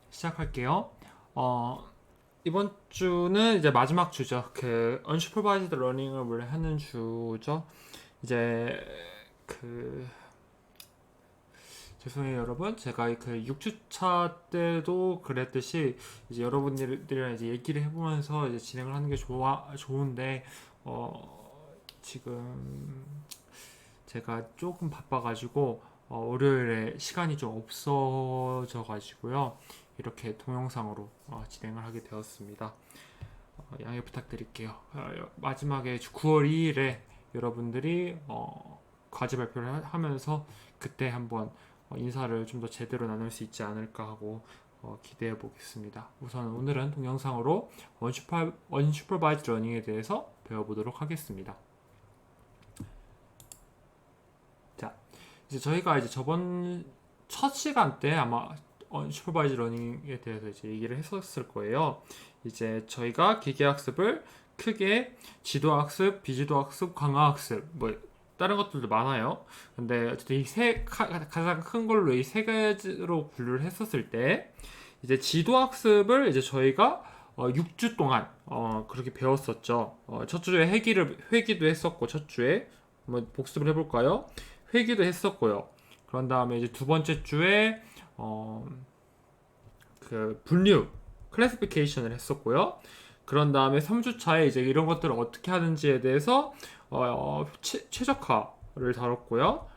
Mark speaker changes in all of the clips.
Speaker 1: 시작할게요. 이번 주는 이제 마지막 주죠. 그 unsupervised learning을 원래 하는 주죠. 이제 그 죄송해요 여러분. 제가 그 6주차 때도 그랬듯이 이제 여러분들이랑 이제 얘기를 해보면서 이제 진행을 하는 게 좋은데 지금 제가 조금 바빠가지고 월요일에 시간이 좀 없어져 가지고요. 이렇게 동영상으로 진행을 하게 되었습니다. 양해 부탁드릴게요. 마지막에 9월 2일에 여러분들이 과제 발표를 하면서 그때 한번 인사를 좀 더 제대로 나눌 수 있지 않을까 하고 기대해 보겠습니다. 우선 오늘은 동영상으로 unsupervised learning에 대해서 배워보도록 하겠습니다. 자, 이제 저희가 이제 저번 첫 시간 때 아마 슈퍼바이즈 러닝에 대해서 이제 얘기를 했었을 거예요. 이제 저희가 기계학습을 크게 지도학습, 비지도학습, 강화학습 뭐 다른 것들도 많아요. 근데 어쨌든 가장 큰 걸로 이 세 가지로 분류를 했었을 때 이제 지도학습을 이제 저희가 6주 동안 그렇게 배웠었죠. 첫 주에 회기도 했었고 첫 주에 한번 복습을 해볼까요? 회기도 했었고요. 그런 다음에 이제 두 번째 주에 그 분류 클래시피케이션을 했었고요. 그런 다음에 3주차에 이제 이런 것들을 어떻게 하는지에 대해서 최적화를 다뤘고요.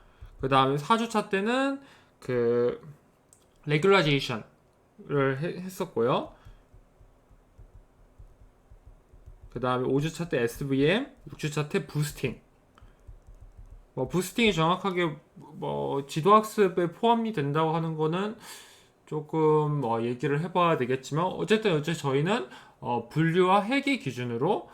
Speaker 1: 그 다음에 4주차 때는 그 레귤라이제이션을 했었고요. 그 다음에 5주차 때 SVM, 6주차 때 부스팅. 부스팅이 정확하게 지도학습에 포함이 된다고 하는 거는 조금 얘기를 해봐야 되겠지만 어쨌든 저희는 분류와 회귀 기준으로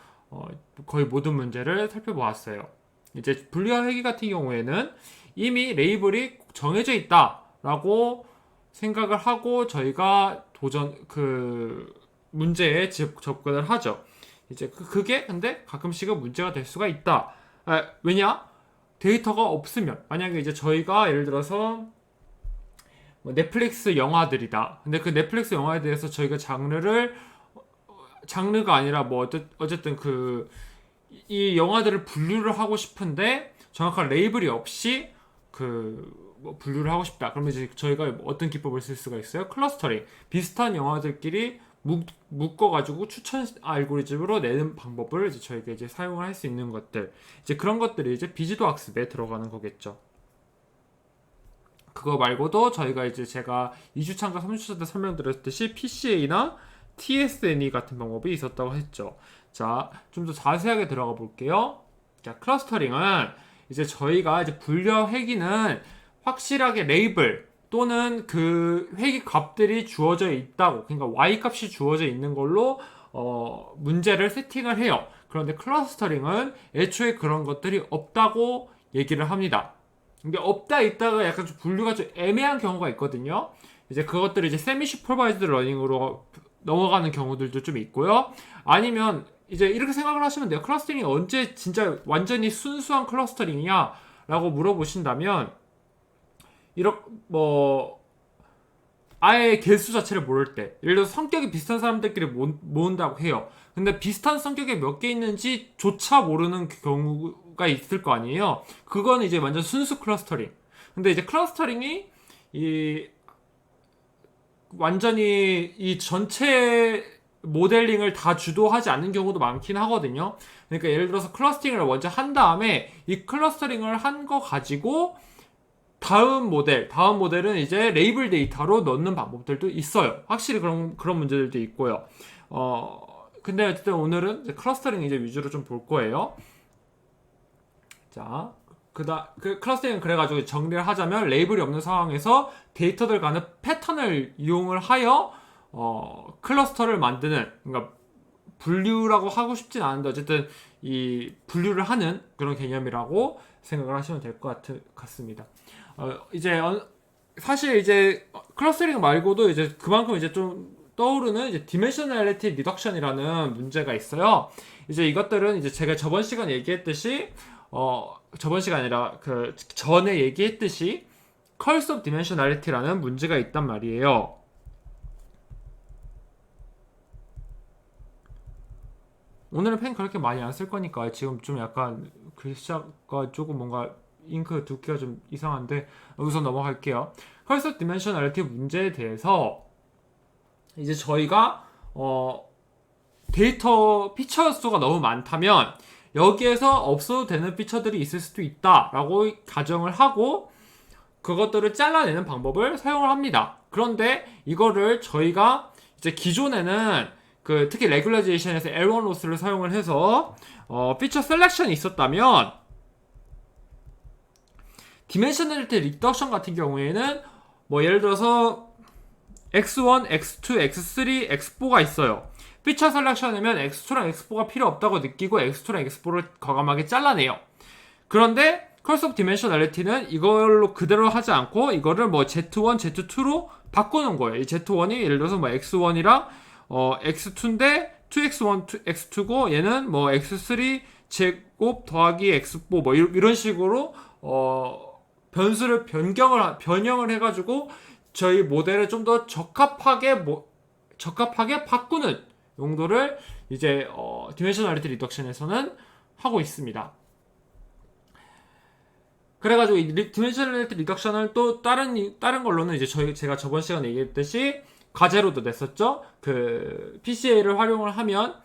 Speaker 1: 거의 모든 문제를 살펴보았어요. 이제 분류와 회귀 같은 경우에는 이미 레이블이 정해져 있다라고 생각을 하고 저희가 문제에 접근을 하죠. 이제 그게 근데 가끔씩은 문제가 될 수가 있다. 왜냐? 데이터가 없으면 만약에 이제 저희가 예를 들어서 넷플릭스 영화들이다. 근데 그 넷플릭스 영화에 대해서 저희가 장르가 아니라 어쨌든 이 영화들을 분류를 하고 싶은데 정확한 레이블이 없이 분류를 하고 싶다. 그러면 이제 저희가 어떤 기법을 쓸 수가 있어요? 클러스터링. 비슷한 영화들끼리 묶어가지고 추천 알고리즘으로 내는 방법을 이제 저희가 이제 사용을 할 수 있는 것들. 이제 그런 것들이 이제 비지도 학습에 들어가는 거겠죠. 그거 말고도 저희가 이제 제가 2주차인가 3주차 때 설명드렸듯이 PCA나 TSNE 같은 방법이 있었다고 했죠. 자, 좀 더 자세하게 들어가 볼게요. 자, 클러스터링은 이제 저희가 이제 분류와 회귀는 확실하게 레이블 또는 그 회귀 값들이 주어져 있다고, 그러니까 Y 값이 주어져 있는 걸로 문제를 세팅을 해요. 그런데 클러스터링은 애초에 그런 것들이 없다고 얘기를 합니다. 이게 없다 있다가 약간 좀 분류가 좀 애매한 경우가 있거든요. 이제 그것들을 이제 세미 슈퍼바이즈드 러닝으로 넘어가는 경우들도 좀 있고요. 아니면 이제 이렇게 생각을 하시면 돼요. 클러스터링이 언제 진짜 완전히 순수한 클러스터링이야? 라고 물어보신다면 이렇게 아예 개수 자체를 모를 때, 예를 들어서 성격이 비슷한 사람들끼리 모은다고 해요. 근데 비슷한 성격이 몇 개 있는지 조차 모르는 경우가 있을 거 아니에요. 그건 이제 완전 순수 클러스터링. 근데 이제 클러스터링이 완전히 이 전체 모델링을 다 주도하지 않는 경우도 많긴 하거든요. 그러니까 예를 들어서 클러스터링을 먼저 한 다음에 이 클러스터링을 한 거 가지고 다음 모델은 이제 레이블 데이터로 넣는 방법들도 있어요. 확실히 그런 문제들도 있고요. 근데 어쨌든 오늘은 이제 클러스터링 이제 위주로 좀 볼 거예요. 자, 그 클러스터링 그래가지고 정리를 하자면 레이블이 없는 상황에서 데이터들 간의 패턴을 이용을 하여 클러스터를 만드는, 그러니까 분류라고 하고 싶진 않은데 어쨌든 이 분류를 하는 그런 개념이라고 생각을 하시면 될 것 같습니다. 이제 사실 이제 클러스터링 말고도 이제 그만큼 이제 좀 떠오르는 이제 디멘셔널리티 리덕션이라는 문제가 있어요. 이제 이것들은 이제 제가 저번 시간에 얘기했듯이 저번 시간 아니라 그 전에 얘기했듯이 컬스 오브 디멘셔널리티라는 문제가 있단 말이에요. 오늘은 펜 그렇게 많이 안 쓸 거니까 지금 좀 약간 글씨가 조금 뭔가 잉크 두께가 좀 이상한데 우선 넘어갈게요. 컬서 디멘셔널리티 문제에 대해서 이제 저희가 데이터 피처 수가 너무 많다면 여기에서 없어도 되는 피처들이 있을 수도 있다라고 가정을 하고 그것들을 잘라내는 방법을 사용을 합니다. 그런데 이거를 저희가 이제 기존에는 특히 레귤라이제이션에서 L1 로스를 사용을 해서 피처 셀렉션이 있었다면 디멘셔널리티 리덕션 같은 경우에는 뭐 예를 들어서 X1, X2, X3, X4가 있어요. 피처 셀렉션이면 X2랑 X4가 필요 없다고 느끼고 X2랑 X4를 과감하게 잘라내요. 그런데 컬서 오브 디멘셔널리티는 이걸로 그대로 하지 않고 이거를 뭐 Z1, Z2로 바꾸는 거예요. 이 Z1이 예를 들어서 뭐 X1이랑 X2인데 2X1, 2X2고 얘는 뭐 X3 제곱 더하기 X4 뭐 이런 식으로 변수를 변형을 해가지고 저희 모델을 좀 더 적합하게 바꾸는 용도를 이제 디멘셔널리티 리덕션에서는 하고 있습니다. 그래가지고 이 디멘셔널리티 리덕션을 또 다른 걸로는 이제 제가 저번 시간에 얘기했듯이 과제로도 냈었죠. 그 PCA를 활용을 하면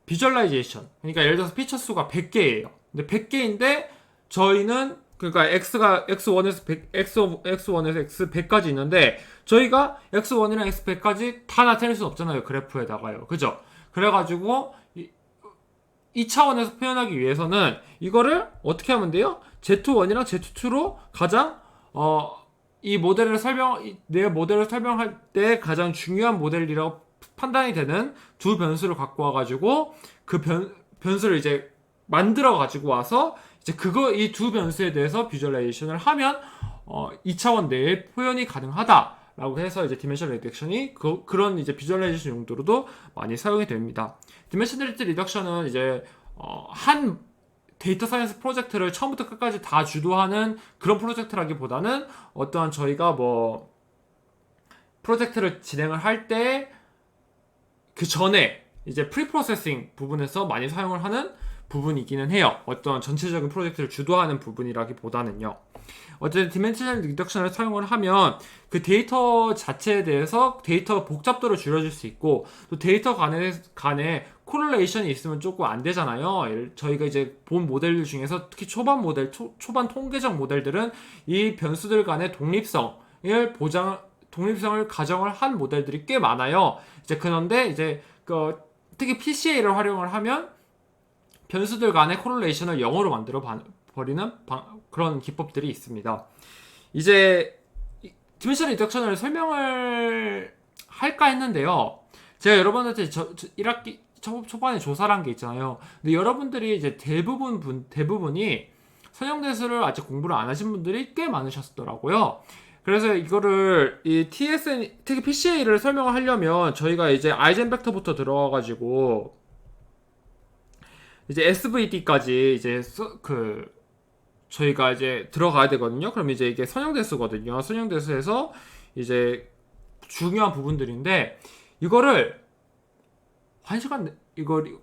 Speaker 1: 비주얼라이제이션. 그러니까 예를 들어서 피처 수가 100개예요. 근데 100개인데 저희는 그러니까 X1에서 X100까지 있는데 저희가 X1이랑 X100까지 다 나타낼 수 없잖아요. 그래프에다가요. 그죠? 그래가지고 이 차원에서 표현하기 위해서는 이거를 어떻게 하면 돼요? Z1이랑 Z2로 가장 내 모델을 설명할 때 가장 중요한 모델이라고 판단이 되는 두 변수를 갖고 와가지고 그 변수를 이제 만들어 가지고 와서 이제 이 두 변수에 대해서 비주얼라이제이션을 하면 2차원 내에 표현이 가능하다라고 해서 이제 디멘셔널 리덕션이 그런 이제 비주얼라이제이션 용도로도 많이 사용이 됩니다. 디멘셔널리티 리덕션은 이제 한 데이터 사이언스 프로젝트를 처음부터 끝까지 다 주도하는 그런 프로젝트라기보다는 어떠한 저희가 뭐 프로젝트를 진행을 할 때 그 전에 이제 프리프로세싱 부분에서 많이 사용을 하는 부분이기는 해요. 어떤 전체적인 프로젝트를 주도하는 부분이라기보다는요. 어쨌든 디멘셔널 리덕션을 사용을 하면 그 데이터 자체에 대해서 데이터 복잡도를 줄여줄 수 있고 또 데이터 간에 코릴레이션이 있으면 조금 안 되잖아요. 저희가 이제 본 모델들 중에서 특히 초반 통계적 모델들은 이 변수들 간의 독립성을 가정을 한 모델들이 꽤 많아요. 그런데 특히 PCA를 활용을 하면 변수들 간의 코릴레이션을 0으로 만들어 버리는 그런 기법들이 있습니다. 이제 디멘셔널 리덕션을 설명을 할까 했는데요. 제가 여러분한테 1학기 초반에 조사를 한 게 있잖아요. 근데 여러분들이 이제 대부분이 선형대수를 아직 공부를 안 하신 분들이 꽤 많으셨더라고요. 그래서 이거를 이 TSN 특히 PCA를 설명을 하려면 저희가 이제 아이젠벡터부터 들어가가지고 이제 SVD까지 이제 저희가 이제 들어가야 되거든요. 그럼 이제 이게 선형대수거든요. 선형대수에서 이제 중요한 부분들인데 이거를 1시간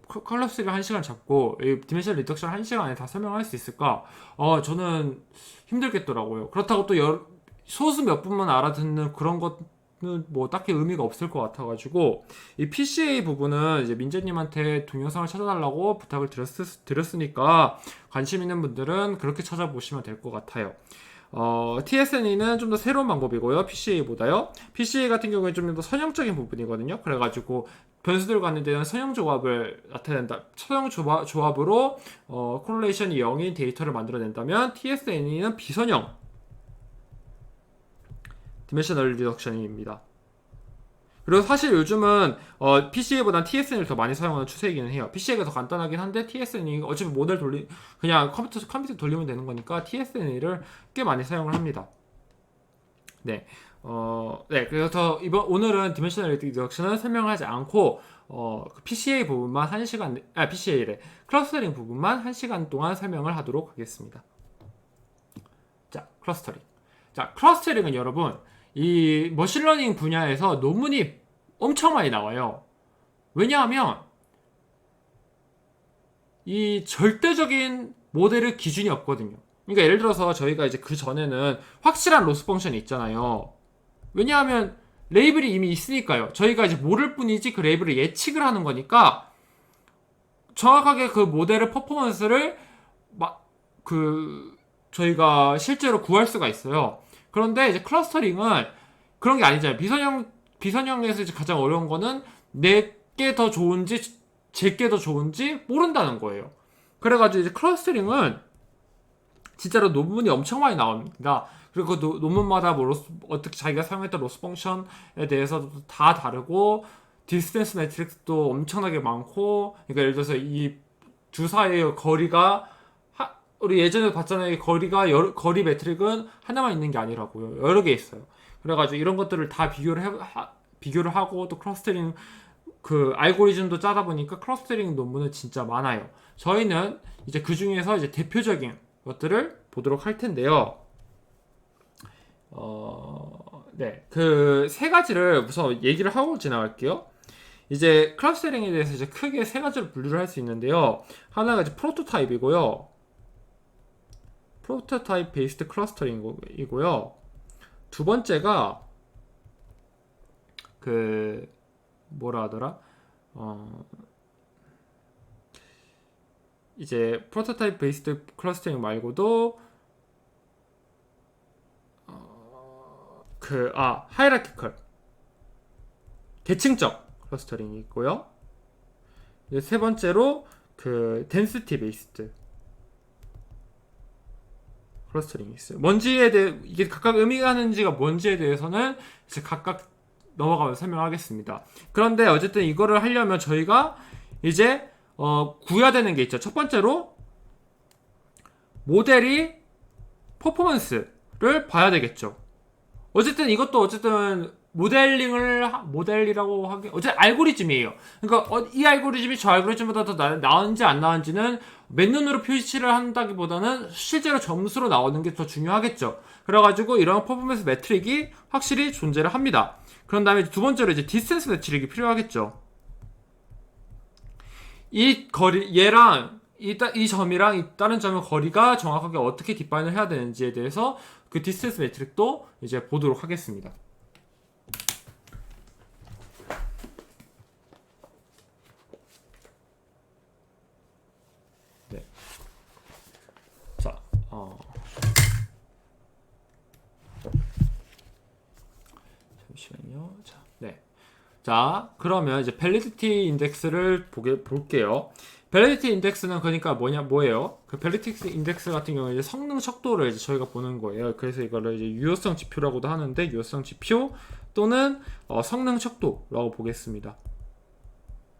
Speaker 1: 컬러스를 1시간 잡고 디멘셔널 리덕션 1시간 안에 다 설명할 수 있을까? 저는 힘들겠더라고요. 그렇다고 또 소수 몇 분만 알아듣는 그런 것은 뭐 딱히 의미가 없을 것 같아가지고 이 PCA 부분은 이제 민재님한테 동영상을 찾아달라고 부탁을 드렸으니까 관심 있는 분들은 그렇게 찾아보시면 될 것 같아요. TSNE는 좀 더 새로운 방법이고요. PCA보다요. PCA 같은 경우에 좀 더 선형적인 부분이거든요. 그래가지고 변수들 간에 대한 선형 조합을 나타낸다. 선형 조합으로 코릴레이션이 0인 데이터를 만들어낸다면 TSNE는 비선형 디멘셔널 리덕션입니다. 그리고 사실 요즘은 PCA보다는 TSN을 더 많이 사용하는 추세이기는 해요. PCA가 더 간단하긴 한데 TSN이 어차피 모델 그냥 컴퓨터 돌리면 되는 거니까 TSN을 꽤 많이 사용을 합니다. 네. 그래서 오늘은 디멘셔널 리덕션을 설명하지 않고 PCA 부분만 PCA래. 클러스터링 부분만 1시간 동안 설명을 하도록 하겠습니다. 자, 클러스터링. 자, 클러스터링은 여러분 이 머신러닝 분야에서 논문이 엄청 많이 나와요. 왜냐하면 이 절대적인 모델의 기준이 없거든요. 그러니까 예를 들어서 저희가 이제 그 전에는 확실한 로스 펑션이 있잖아요. 왜냐하면 레이블이 이미 있으니까요. 저희가 이제 모를 뿐이지 그 레이블을 예측을 하는 거니까 정확하게 그 모델의 퍼포먼스를 저희가 실제로 구할 수가 있어요. 그런데 이제 클러스터링은 그런 게 아니잖아요. 비선형에서 이제 가장 어려운 거는 내게 더 좋은지 제게 더 좋은지 모른다는 거예요. 그래가지고 이제 클러스터링은 진짜로 논문이 엄청 많이 나옵니다. 그리고 그 논문마다 뭐 어떻게 자기가 사용했던 로스 펑션에 대해서도 다 다르고 디스턴스 매트릭스도 엄청나게 많고, 그러니까 예를 들어서 이 두 사이의 거리가 우리 예전에 봤잖아요. 거리 매트릭은 하나만 있는 게 아니라고요. 여러 개 있어요. 그래가지고 이런 것들을 다 비교를 하고 또 클러스터링 그 알고리즘도 짜다 보니까 클러스터링 논문은 진짜 많아요. 저희는 이제 그 중에서 이제 대표적인 것들을 보도록 할 텐데요. 네. 그 세 가지를 우선 얘기를 하고 지나갈게요. 이제 클러스터링에 대해서 이제 크게 세 가지로 분류를 할 수 있는데요. 하나가 이제 프로토타입이고요. 프로토타입 베이스드 클러스터링이고요. 두 번째가 그 뭐라 하더라? 이제 프로토타입 베이스드 클러스터링 말고도 하이라키컬 계층적 클러스터링이 있고요. 세 번째로 그 덴시티 베이스드 클러스터링이 있어요. 뭔지에 대해 이게 각각 의미가 하는지가 뭔지에 대해서는 이제 각각 넘어가면서 설명하겠습니다. 그런데 어쨌든 이거를 하려면 저희가 이제 구해야 되는 게 있죠. 첫 번째로 모델이 퍼포먼스를 봐야 되겠죠. 어쨌든 이것도 모델이라고 하기 어쨌든 알고리즘이에요. 그러니까 이 알고리즘이 저 알고리즘보다 더 나은지 안 나은지는 맨눈으로 표시를 한다기보다는 실제로 점수로 나오는 게 더 중요하겠죠. 그래가지고 이런 퍼포먼스 매트릭이 확실히 존재를 합니다. 그런 다음에 두 번째로 이제 디스턴스 매트릭이 필요하겠죠. 이 얘랑 이 점이랑 다른 점의 거리가 정확하게 어떻게 디파인을 해야 되는지에 대해서 그 디스턴스 매트릭도 이제 보도록 하겠습니다. 네. 자, 잠시만요. 자, 네. 자, 그러면 이제 밸리디티 인덱스를 볼게요. 밸리디티 인덱스는 그러니까 뭐예요? 그 밸리디티 인덱스 같은 경우에 이제 성능 척도를 이제 저희가 보는 거예요. 그래서 이거를 이제 유효성 지표라고도 하는데, 유효성 지표 또는 성능 척도라고 보겠습니다.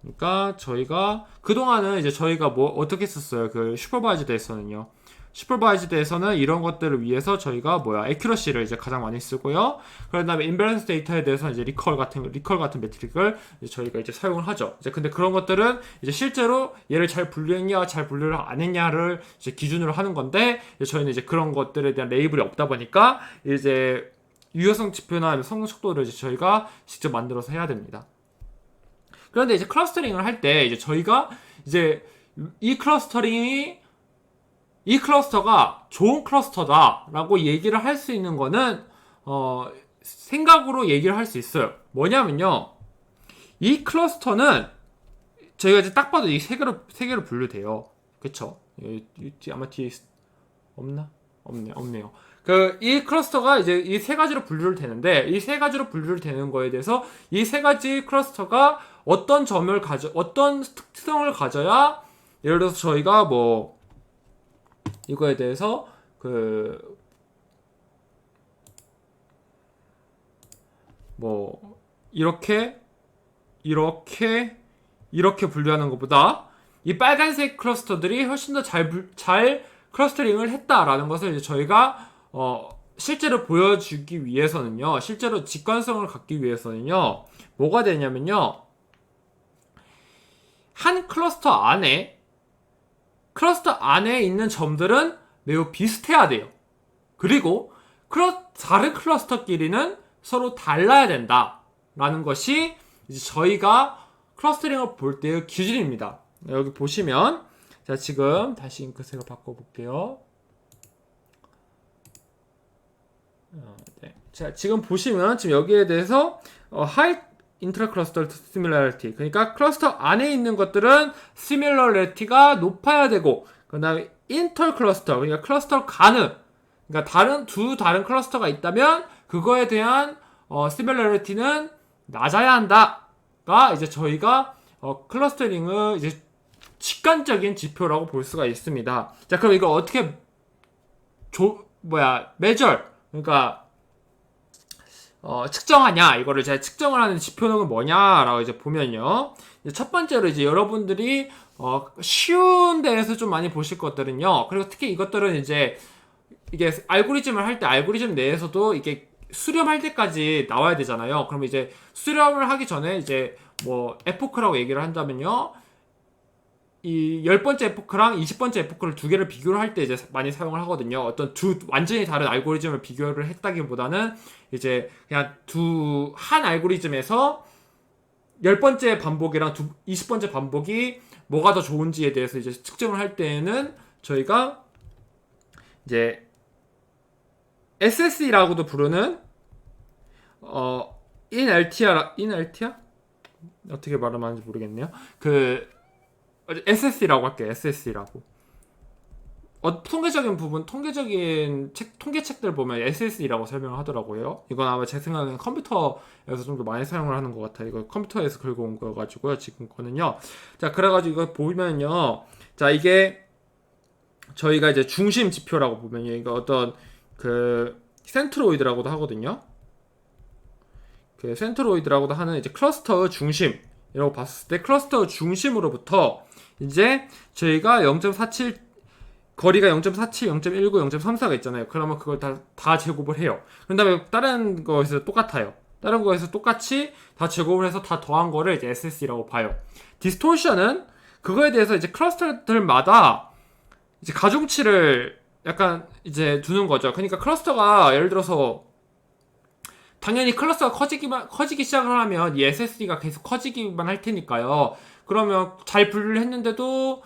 Speaker 1: 그러니까 저희가 그동안은 이제 저희가 어떻게 썼어요? 그 슈퍼바이즈드에서는요. 슈퍼바이즈드에서는 이런 것들을 위해서 저희가 애큐러시를 이제 가장 많이 쓰고요. 그런 다음에 인밸런스 데이터에 대해서 이제 리컬 같은 매트릭을 이제 저희가 이제 사용을 하죠. 이제 근데 그런 것들은 이제 실제로 얘를 잘 분류했냐, 잘 분류를 안 했냐를 이제 기준으로 하는 건데, 이제 저희는 이제 그런 것들에 대한 레이블이 없다 보니까 이제 유효성 지표나 성능 척도를 이제 저희가 직접 만들어서 해야 됩니다. 그런데 이제 클러스터링을 할 때 이제 저희가 이제 이 클러스터가 좋은 클러스터다라고 얘기를 할 수 있는 거는 생각으로 얘기를 할 수 있어요. 뭐냐면요, 이 클러스터는 저희가 이제 딱 봐도 이 세 개로 분류돼요. 그쵸? 아마 뒤에 없나? 없네요. 이 클러스터가 이제 이 세 가지로 분류를 되는데, 이 세 가지로 분류를 되는 거에 대해서 이 세 가지 클러스터가 어떤 특성을 가져야, 예를 들어서 저희가 이거에 대해서 이렇게 분류하는 것보다 이 빨간색 클러스터들이 훨씬 더 잘 클러스터링을 했다라는 것을 이제 저희가 실제로 보여주기 위해서는요, 실제로 직관성을 갖기 위해서는요, 뭐가 되냐면요, 한 클러스터 안에 있는 점들은 매우 비슷해야 돼요. 그리고 다른 클러스터끼리는 서로 달라야 된다라는 것이 이제 저희가 클러스터링을 볼 때의 기준입니다. 여기 보시면 자 지금 다시 잉크색을 바꿔볼게요. 네. 자 지금 보시면 지금 여기에 대해서 high intra-cluster similarity, 그러니까 클러스터 안에 있는 것들은 similarity가 높아야 되고, 그 다음에 inter-cluster, 그러니까 클러스터 간의, 그러니까 두 다른 클러스터가 있다면 그거에 대한 similarity는 낮아야 한다가 이제 저희가 클러스터링의 이제 직관적인 지표라고 볼 수가 있습니다. 자 그럼 이거 어떻게 measure, 그러니까 측정하냐, 이거를 제가 측정을 하는 지표는 뭐냐라고 이제 보면요. 이제 첫 번째로 이제 여러분들이 쉬운 데에서 좀 많이 보실 것들은요. 그리고 특히 이것들은 이제 이게 알고리즘을 할 때 알고리즘 내에서도 이게 수렴할 때까지 나와야 되잖아요. 그럼 이제 수렴을 하기 전에 이제 뭐 에포크라고 얘기를 한다면요. 이 10번째 에포크랑 20번째 에포크를 두 개를 비교를 할 때 이제 많이 사용을 하거든요. 어떤 두 완전히 다른 알고리즘을 비교를 했다기보다는 이제 그냥 한 알고리즘에서 10번째 반복이랑 20번째 반복이 뭐가 더 좋은지에 대해서 이제 측정을 할 때에는 저희가 이제 SSE라고도 부르는 in-LTR 어떻게 말하는지 모르겠네요. SSE라고 할게요. SSE라고. 통계적인 부분, 통계책들 보면 SSE라고 설명을 하더라고요. 이건 아마 제 생각엔 컴퓨터에서 좀 더 많이 사용을 하는 것 같아요. 이거 컴퓨터에서 긁어온 거가지고요. 지금 거는요. 자, 그래가지고 이거 보면요. 자, 이게 저희가 이제 중심 지표라고 보면요. 이거 어떤 센트로이드라고도 하거든요. 센트로이드라고도 하는 이제 클러스터의 중심이라고 봤을 때 클러스터 중심으로부터 이제 저희가 0.47 거리가 0.47, 0.19, 0.34가 있잖아요. 그러면 그걸 다 제곱을 해요. 그 다음에 다른 거에서 똑같아요. 다른 거에서 똑같이 다 제곱을 해서 다 더한 거를 이제 SSE라고 봐요. 디스토션은 그거에 대해서 이제 클러스터들마다 이제 가중치를 약간 이제 두는 거죠. 그러니까 클러스터가 예를 들어서 당연히 클러스터가 커지기 시작을 하면 이 SSE가 계속 커지기만 할 테니까요. 그러면 잘 분류를 했는데도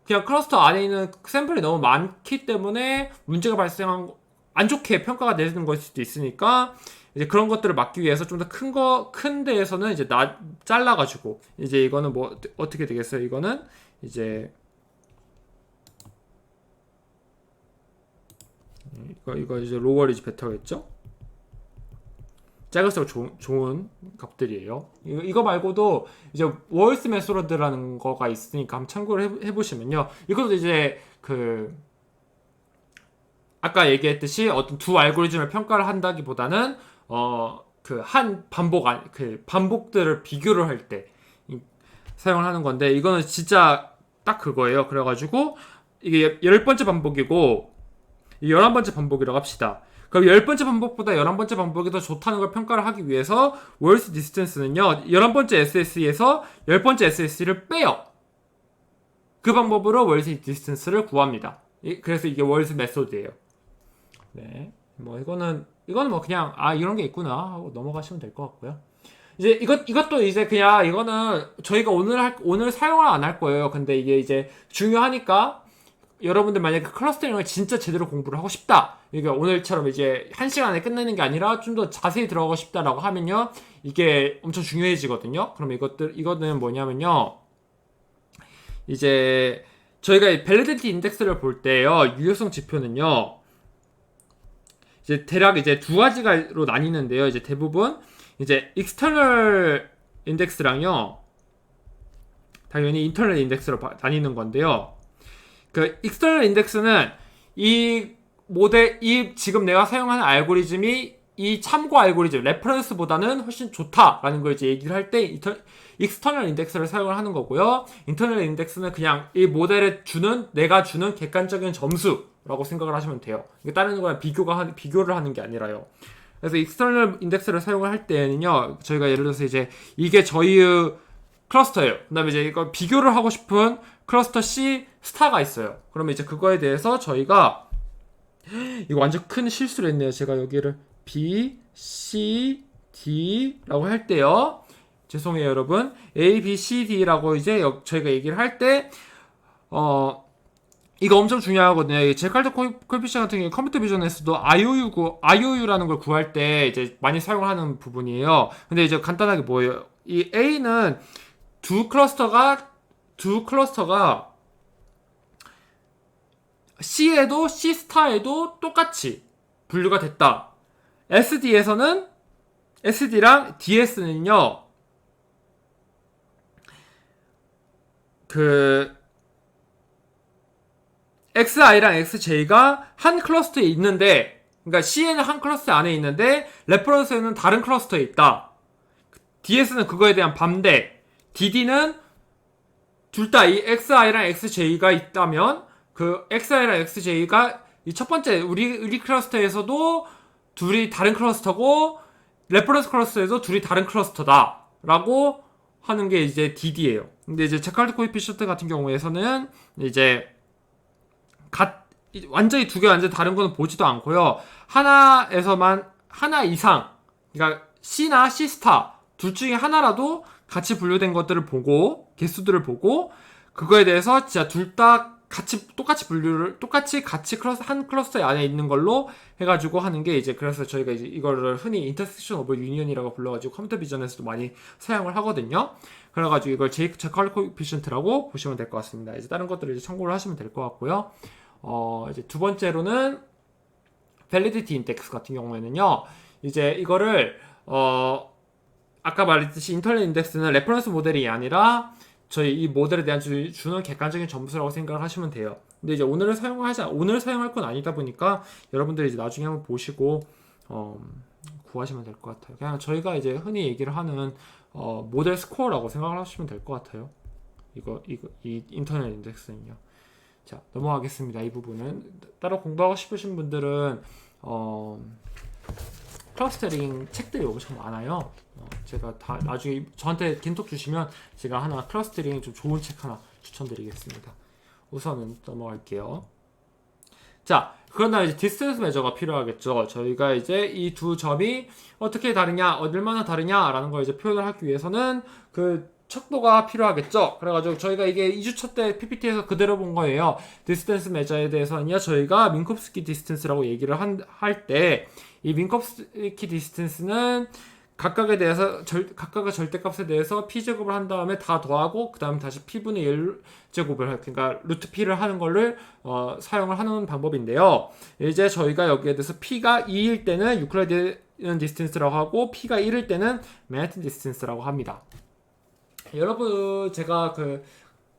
Speaker 1: 그냥 클러스터 안에 있는 샘플이 너무 많기 때문에 문제가 발생한 안 좋게 평가가 내리는 걸 수도 있으니까 이제 그런 것들을 막기 위해서 좀 더 큰 데에서는 이제 잘라가지고 이제 이거는 뭐 어떻게 되겠어요? 이거는 이제 이거 이제 로월 이즈 베터겠죠? 작을수록 좋은 값들이에요. 이거 말고도 이제 월스 메소드라는 거가 있으니까 한번 참고를 해보시면요. 이것도 이제 아까 얘기했듯이 어떤 두 알고리즘을 평가를 한다기보다는 한 반복들을 비교를 할 때 사용을 하는 건데 이거는 진짜 딱 그거예요. 그래가지고 이게 10번째 반복이고 11번째 반복이라고 합시다. 그럼 10번째 반복보다 11번째 반복이 더 좋다는 걸 평가를 하기 위해서 월스 디스턴스는요 11번째 SSE에서 10번째 SSE를 빼요. 그 방법으로 월스 디스턴스를 구합니다. 그래서 이게 월스 메소드예요. 네, 뭐 이거는 뭐 그냥 이런 게 있구나 하고 넘어가시면 될 것 같고요. 이제 이것도 이제 그냥 이거는 저희가 오늘 사용을 안 할 거예요. 근데 이게 이제 중요하니까 여러분들 만약에 클러스터링을 진짜 제대로 공부를 하고 싶다. 그러니까 오늘처럼 이제 1시간에 끝내는 게 아니라 좀 더 자세히 들어가고 싶다라고 하면요. 이게 엄청 중요해지거든요. 그럼 이거는 뭐냐면요. 이제 저희가 밸리디티 인덱스를 볼 때요. 유효성 지표는요. 이제 대략 이제 두 가지로 나뉘는데요. 이제 대부분 이제 external 인덱스랑요. 당연히 internal 인덱스로 나뉘는 건데요. external 인덱스는 이 지금 내가 사용하는 알고리즘이 이 참고 알고리즘, 레퍼런스보다는 훨씬 좋다라는 걸 이제 얘기를 할 때 external 인덱스를 사용을 하는 거고요. internal 인덱스는 그냥 이 모델에 내가 주는 객관적인 점수라고 생각을 하시면 돼요. 이게 다른 거랑 비교를 하는 게 아니라요. 그래서 external 인덱스를 사용을 할 때는요, 저희가 예를 들어서 이제 이게 저희의 클러스터예요. 그 다음에 이제 이거 비교를 하고 싶은 클러스터 C 스타가 있어요. 그러면 이제 그거에 대해서 저희가 이거 완전 큰 실수를 했네요. 제가 여기를 B, C, D라고 할 때요. 죄송해요 여러분. A, B, C, D라고 이제 저희가 얘기를 할 때 이거 엄청 중요하거든요. 제칼트 코에피션 같은 경우 컴퓨터 비전에서도 IOU라는 걸 구할 때 이제 많이 사용을 하는 부분이에요. 근데 이제 간단하게 뭐예요? 이 A는 두 클러스터가 C에도 C 스타에도 똑같이 분류가 됐다. SD랑 DS는요, XI랑 XJ가 한 클러스터에 있는데, 그러니까 C에는 한 클러스터 안에 있는데, 레퍼런스에는 다른 클러스터에 있다. DS는 그거에 대한 반대. DD는 둘 다 이 XI랑 XJ가 있다면, 그 XI랑 XJ가 이 첫 번째, 우리 클러스터에서도 둘이 다른 클러스터고, 레퍼런스 클러스터에서 둘이 다른 클러스터다. 라고 하는 게 이제 DD예요. 근데 이제 제칼트 코에피션트 같은 경우에서는 이제 완전히 두 개 완전히 다른 거는 보지도 않고요. 하나 이상, 그러니까 C나 C스타 둘 중에 하나라도 같이 분류된 것들을 보고, 개수들을 보고, 그거에 대해서 진짜 둘 다 똑같이 한 클러스터 안에 있는 걸로 해가지고 하는 게 이제, 그래서 저희가 이제 이거를 흔히 인터섹션 오브 유니언이라고 불러가지고 컴퓨터 비전에서도 많이 사용을 하거든요. 그래가지고 이걸 제칼트 코에피션트라고 보시면 될 것 같습니다. 이제 다른 것들을 이제 참고를 하시면 될 것 같고요. 이제 두 번째로는 validity index 같은 경우에는요, 이제 이거를 아까 말했듯이 인터널 인덱스는 레퍼런스 모델이 아니라 저희 이 모델에 대한 주는 객관적인 점수라고 생각을 하시면 돼요. 근데 이제 오늘 사용할 건 아니다 보니까 여러분들이 이제 나중에 한번 보시고 구하시면 될 것 같아요. 그냥 저희가 이제 흔히 얘기를 하는 모델 스코어라고 생각을 하시면 될 것 같아요. 이 인터널 인덱스는요. 자, 넘어가겠습니다. 이 부분은 따로 공부하고 싶으신 분들은 클러스터링 책들이 엄청 많아요. 제가 다 나중에 저한테 겐톡 주시면 제가 하나 클러스터링 좀 좋은 책 하나 추천드리겠습니다. 우선은 넘어갈게요. 자, 그런 다음에 이제 디스턴스 메저가 필요하겠죠. 저희가 이제 이 두 점이 어떻게 다르냐, 얼마나 다르냐라는 걸 이제 표현을 하기 위해서는 그 척도가 필요하겠죠. 그래가지고 저희가 이게 2주차 때 PPT에서 그대로 본 거예요. 디스턴스 메저에 대해서는요, 저희가 민콥스키 디스턴스라고 얘기를 할 때, 이 민콥스키 디스턴스는 각각의 절대값에 대해서 P제곱을 한 다음에 다 더하고, 그 다음에 다시 P분의 1제곱을, 그러니까 루트 P를 하는 거를 사용을 하는 방법인데요. 이제 저희가 여기에 대해서 P가 2일 때는 유클리디언 디스턴스라고 하고, P가 1일 때는 맨하튼 디스턴스라고 합니다. 여러분, 제가 그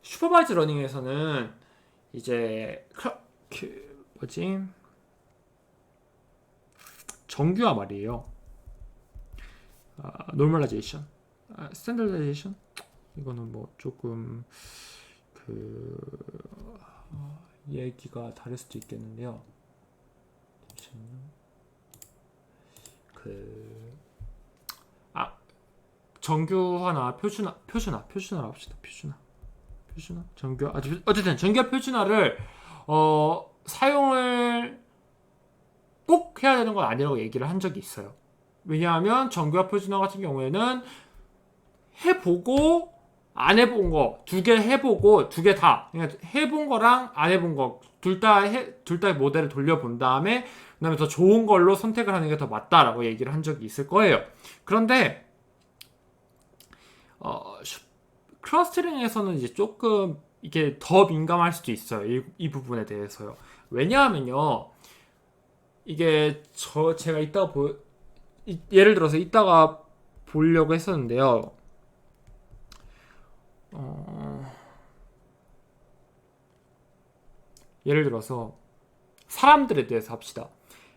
Speaker 1: 슈퍼바이즈 러닝에서는 이제 정규화 말이에요. 노멀라이제이션, 스탠더라이제이션, 이거는 뭐 조금 얘기가 다를 수도 있겠는데요. 정규화나 표준화 합시다. 표준화, 정규화, 어쨌든 정규화 표준화를 사용을 꼭 해야 되는 건 아니라고 얘기를 한 적이 있어요. 왜냐하면 정규화 표준화 같은 경우에는 해보고 안 해본 거 두 개 해보고 두 개 다, 그러니까 해본 거랑 안 해본 거 둘 다 모델을 돌려본 다음에 그다음에 더 좋은 걸로 선택을 하는 게 더 맞다라고 얘기를 한 적이 있을 거예요. 그런데 클러스터링에서는 이제 조금 이게 더 민감할 수도 있어요. 이 부분에 대해서요. 왜냐하면요, 이게 제가 예를 들어서 이따가 보려고 했었는데요. 예를 들어서 사람들에 대해서 합시다.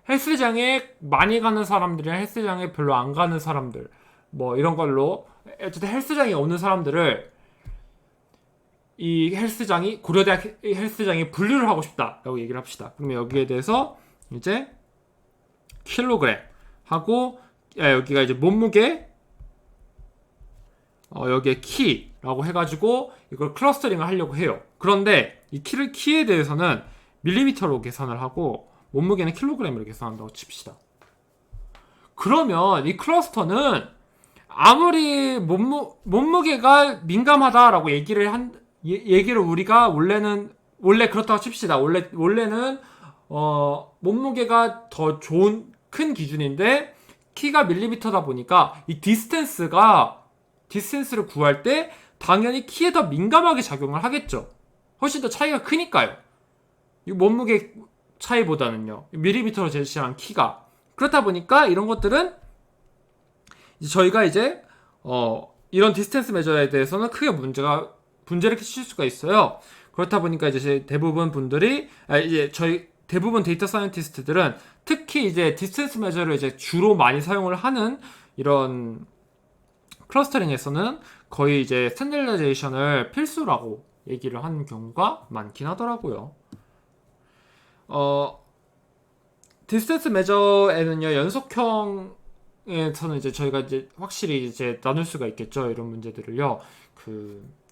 Speaker 1: 헬스장에 많이 가는 사람들이랑 헬스장에 별로 안 가는 사람들, 뭐 이런 걸로, 어쨌든 헬스장에 오는 사람들을 이 고려대학 헬스장이 분류를 하고 싶다라고 얘기를 합시다. 그러면 여기에 대해서 이제 킬로그램 하고, 여기가 이제 몸무게, 여기에 키라고 해가지고 이걸 클러스터링을 하려고 해요. 그런데 이 키에 대해서는 밀리미터로 계산을 하고 몸무게는 킬로그램으로 계산한다고 칩시다. 그러면 이 클러스터는 아무리 몸무게가 민감하다라고 얘기를 우리가 원래 그렇다고 칩시다. 원래는 몸무게가 더 좋은 큰 기준인데 키가 밀리미터다 보니까 이 디스텐스를 구할 때 당연히 키에 더 민감하게 작용을 하겠죠. 훨씬 더 차이가 크니까요. 이 몸무게 차이보다는요. 밀리미터로 제시한 키가. 그렇다 보니까 이런 것들은 저희가 이제 이런 디스텐스 메저에 대해서는 크게 문제를 끼칠 수가 있어요. 그렇다 보니까 이제 대부분 데이터 사이언티스트들은 특히 이제 디스텐스 메저를 이제 주로 많이 사용을 하는 이런 클러스터링에서는 거의 이제 스탠다라이제이션을 필수라고 얘기를 하는 경우가 많긴 하더라고요. 디스텐스 메저에는요, 연속형에서는 이제 저희가 이제 확실히 이제 나눌 수가 있겠죠. 이런 문제들을요.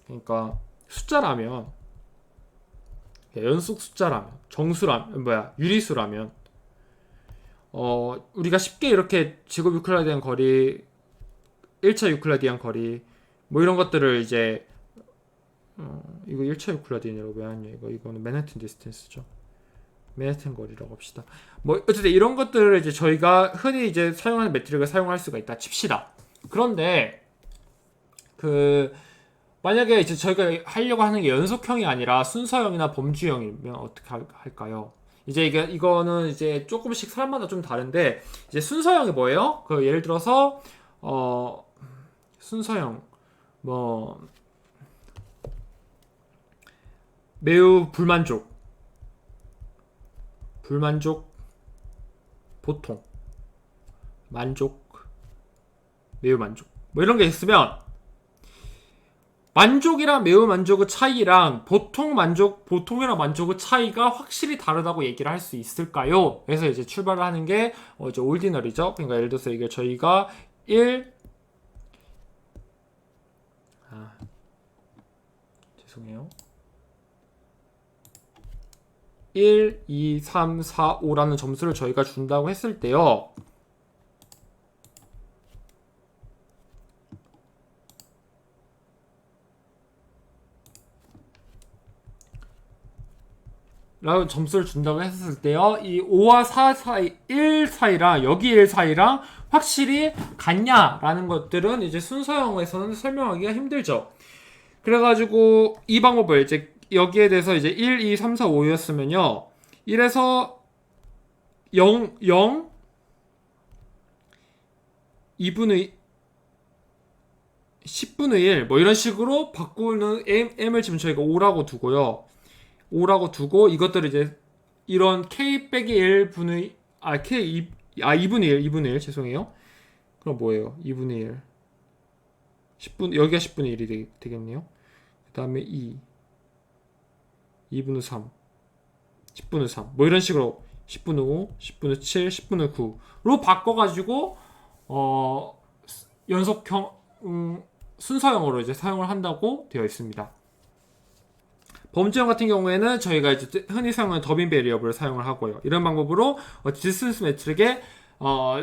Speaker 1: 그러니까 숫자라면, 연속 숫자라면, 유리수라면, 우리가 쉽게 이렇게 제곱 유클리디안 거리, 1차 유클리디안 거리, 뭐 이런 것들을 이제, 이거 1차 유클리디안이라고 왜 하냐. 이거는 맨해튼 디스텐스죠. 맨해튼 거리라고 합시다. 뭐 어쨌든 이런 것들을 이제 저희가 흔히 이제 사용하는 매트릭을 사용할 수가 있다 칩시다. 그런데 만약에 이제 저희가 하려고 하는 게 연속형이 아니라 순서형이나 범주형이면 어떻게 할까요? 이제 이거는 이제 조금씩 사람마다 좀 다른데, 이제 순서형이 뭐예요? 예를 들어서 순서형 매우 불만족, 보통, 만족, 매우 만족, 뭐 이런 게 있으면 만족이랑 매우 만족의 차이랑 보통이랑 만족의 차이가 확실히 다르다고 얘기를 할 수 있을까요? 그래서 이제 출발을 하는 게 이제 올디너리죠. 그러니까 예를 들어서 이게 저희가 1, 2, 3, 4, 5라는 점수를 저희가 준다고 했을 때요. 라는 점수를 준다고 했을 때요. 이 5와 4 사이, 1 사이랑 여기 1 사이랑 확실히 같냐라는 것들은 이제 순서형에서는 설명하기가 힘들죠. 그래가지고 이 방법을 이제 여기에 대해서 이제 1, 2, 3, 4, 5였으면요. 1에서 0, 2분의 10분의 1, 뭐 이런 식으로 바꾸는 m을 지금 저희가 5라고 두고요. 5라고 두고 이것들을 이제 이런 k 빼기 1분의, k, 2분의 1, 죄송해요. 그럼 뭐예요? 2분의 1. 10분, 여기가 10분의 1이 되겠네요. 그 다음에 2분의 3, 10분의 3, 뭐 이런 식으로 10분의 5, 10분의 7, 10분의 9로 바꿔가지고 연속형 순서형으로 이제 사용을 한다고 되어 있습니다. 범주형 같은 경우에는 저희가 이제 흔히 사용하는 더빈 베리어블을 사용을 하고요. 이런 방법으로 디스턴스 매트릭에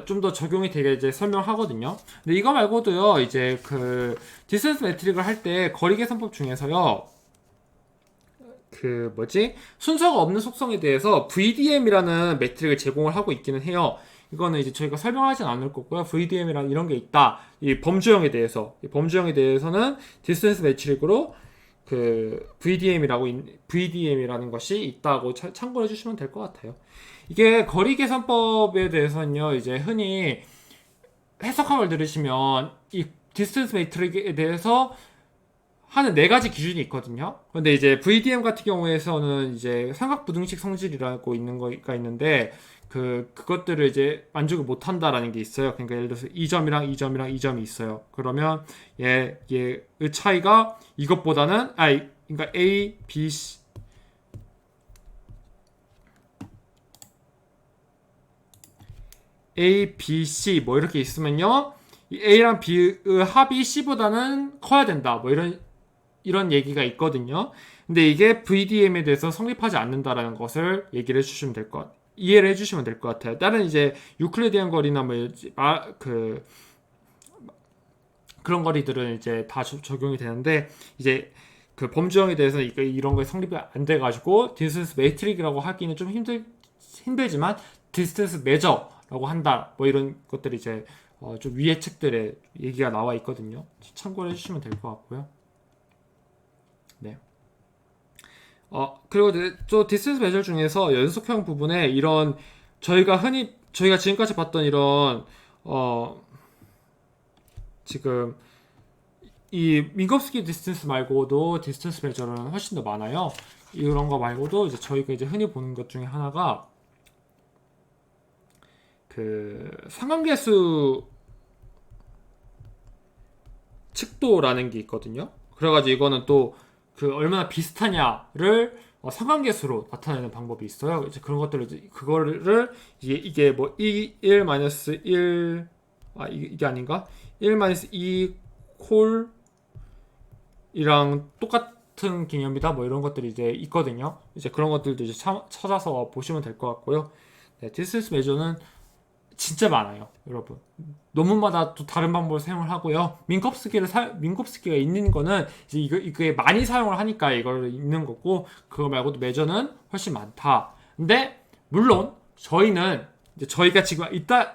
Speaker 1: 좀 더 적용이 되게 이제 설명하거든요. 근데 이거 말고도요, 이제 디스턴스 매트릭을 할 때 거리 계산법 중에서요, 순서가 없는 속성에 대해서 VDM이라는 매트릭을 제공을 하고 있기는 해요. 이거는 이제 저희가 설명하진 않을 거고요. VDM이라는 이런 게 있다. 이 범주형에 대해서는 디스턴스 매트릭으로 VDM이라는 것이 있다고 참고해 주시면 될 것 같아요. 이게 거리 계산법에 대해서는요, 이제 흔히 해석학을 들으시면 이 디스턴스 매트릭에 대해서 하는 4가지 기준이 있거든요. 근데 이제 VDM 같은 경우에서는 이제 삼각부등식 성질이라고 있는 거가 있는데, 그것들을 이제 만족을 못 한다라는 게 있어요. 그러니까 예를 들어서 2점이랑 2점이랑 2점이 있어요. 그러면 얘의 차이가 이것보다는, 그러니까 A, B, C, 뭐 이렇게 있으면요, 이 A랑 B의 합이 C보다는 커야 된다. 뭐 이런 얘기가 있거든요. 근데 이게 VDM에 대해서 성립하지 않는다라는 것을 이해를 해주시면 될 것 같아요. 다른 이제 유클리디안 거리나 그런 거리들은 이제 다 적용이 되는데 이제 그 범주형에 대해서 이런 거에 성립이 안 돼가지고 디스턴스 매트릭이라고 하기는 좀 힘들지만 디스턴스 메저라고 한다 뭐 이런 것들이 이제 좀 위의 책들에 얘기가 나와 있거든요. 참고를 해주시면 될 것 같고요. 네. 그리고 또 디스턴스 메저 중에서 연속형 부분에 이런 저희가 지금까지 봤던 이런 지금 이 민kov스키 디스턴스 말고도 디스턴스 메저는 훨씬 더 많아요. 이런 거 말고도 이제 저희가 이제 흔히 보는 것 중에 하나가 그 상관계수 측도라는 게 있거든요. 그래가지고 이거는 또 그 얼마나 비슷하냐를 상관계수로 나타내는 방법이 있어요. 이제 그런 것들을 이제 그거를 이게 뭐 1 마이너스 1 이게 아닌가? 1 마이너스 2 콜이랑 똑같은 개념이다. 뭐 이런 것들이 이제 있거든요. 이제 그런 것들도 이제 찾아서 보시면 될 것 같고요. 네, 디스턴스 메저는 진짜 많아요, 여러분. 논문마다 또 다른 방법을 사용을 하고요. 민콥스키가 있는 거는 이제 이게 많이 사용을 하니까 이걸 있는 거고, 그거 말고도 메저는 훨씬 많다. 근데 물론 저희가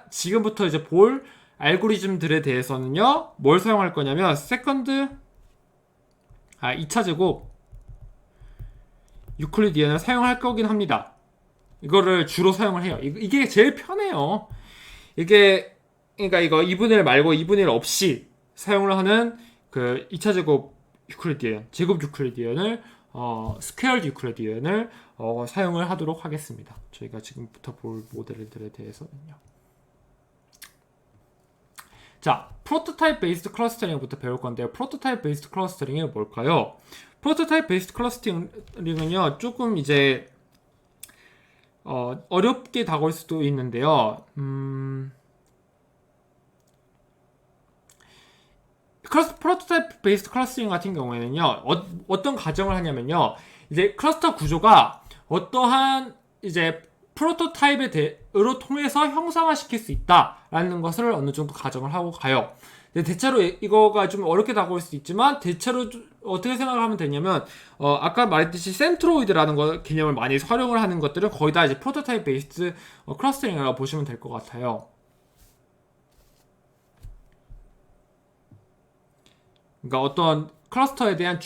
Speaker 1: 지금부터 이제 볼 알고리즘들에 대해서는요, 뭘 사용할 거냐면 2차 제곱 유클리디언을 사용할 거긴 합니다. 이거를 주로 사용을 해요. 이게 제일 편해요. 그러니까 이거 2분의 1 말고 2분의 1 없이 사용을 하는 그 2차 제곱 유클리디언, 제곱 유클리디언을 스퀘어드 유클리디언을 사용을 하도록 하겠습니다. 저희가 지금부터 볼 모델들에 대해서는요. 자, 프로토타입 베이스드 클러스터링부터 배울 건데요. 프로토타입 베이스드 클러스터링이 뭘까요? 프로토타입 베이스드 클러스터링은요, 조금 이제 어렵게 다가올 수도 있는데요. 프로토타입 베이스드 클러스터링 같은 경우에는요, 어떤 가정을 하냐면요, 이제 클러스터 구조가 어떠한 이제 프로토타입으로 통해서 형상화시킬 수 있다라는 것을 어느 정도 가정을 하고 가요. 대체로 이거가 좀 어렵게 다가올 수도 있지만 대체로 어떻게 생각을 하면 되냐면 아까 말했듯이 센트로이드라는 개념을 많이 활용을 하는 것들은 거의 다 이제 프로토타입 베이스드 클러스터링이라고 보시면 될 것 같아요. 그러니까 어떤 클러스터에 대한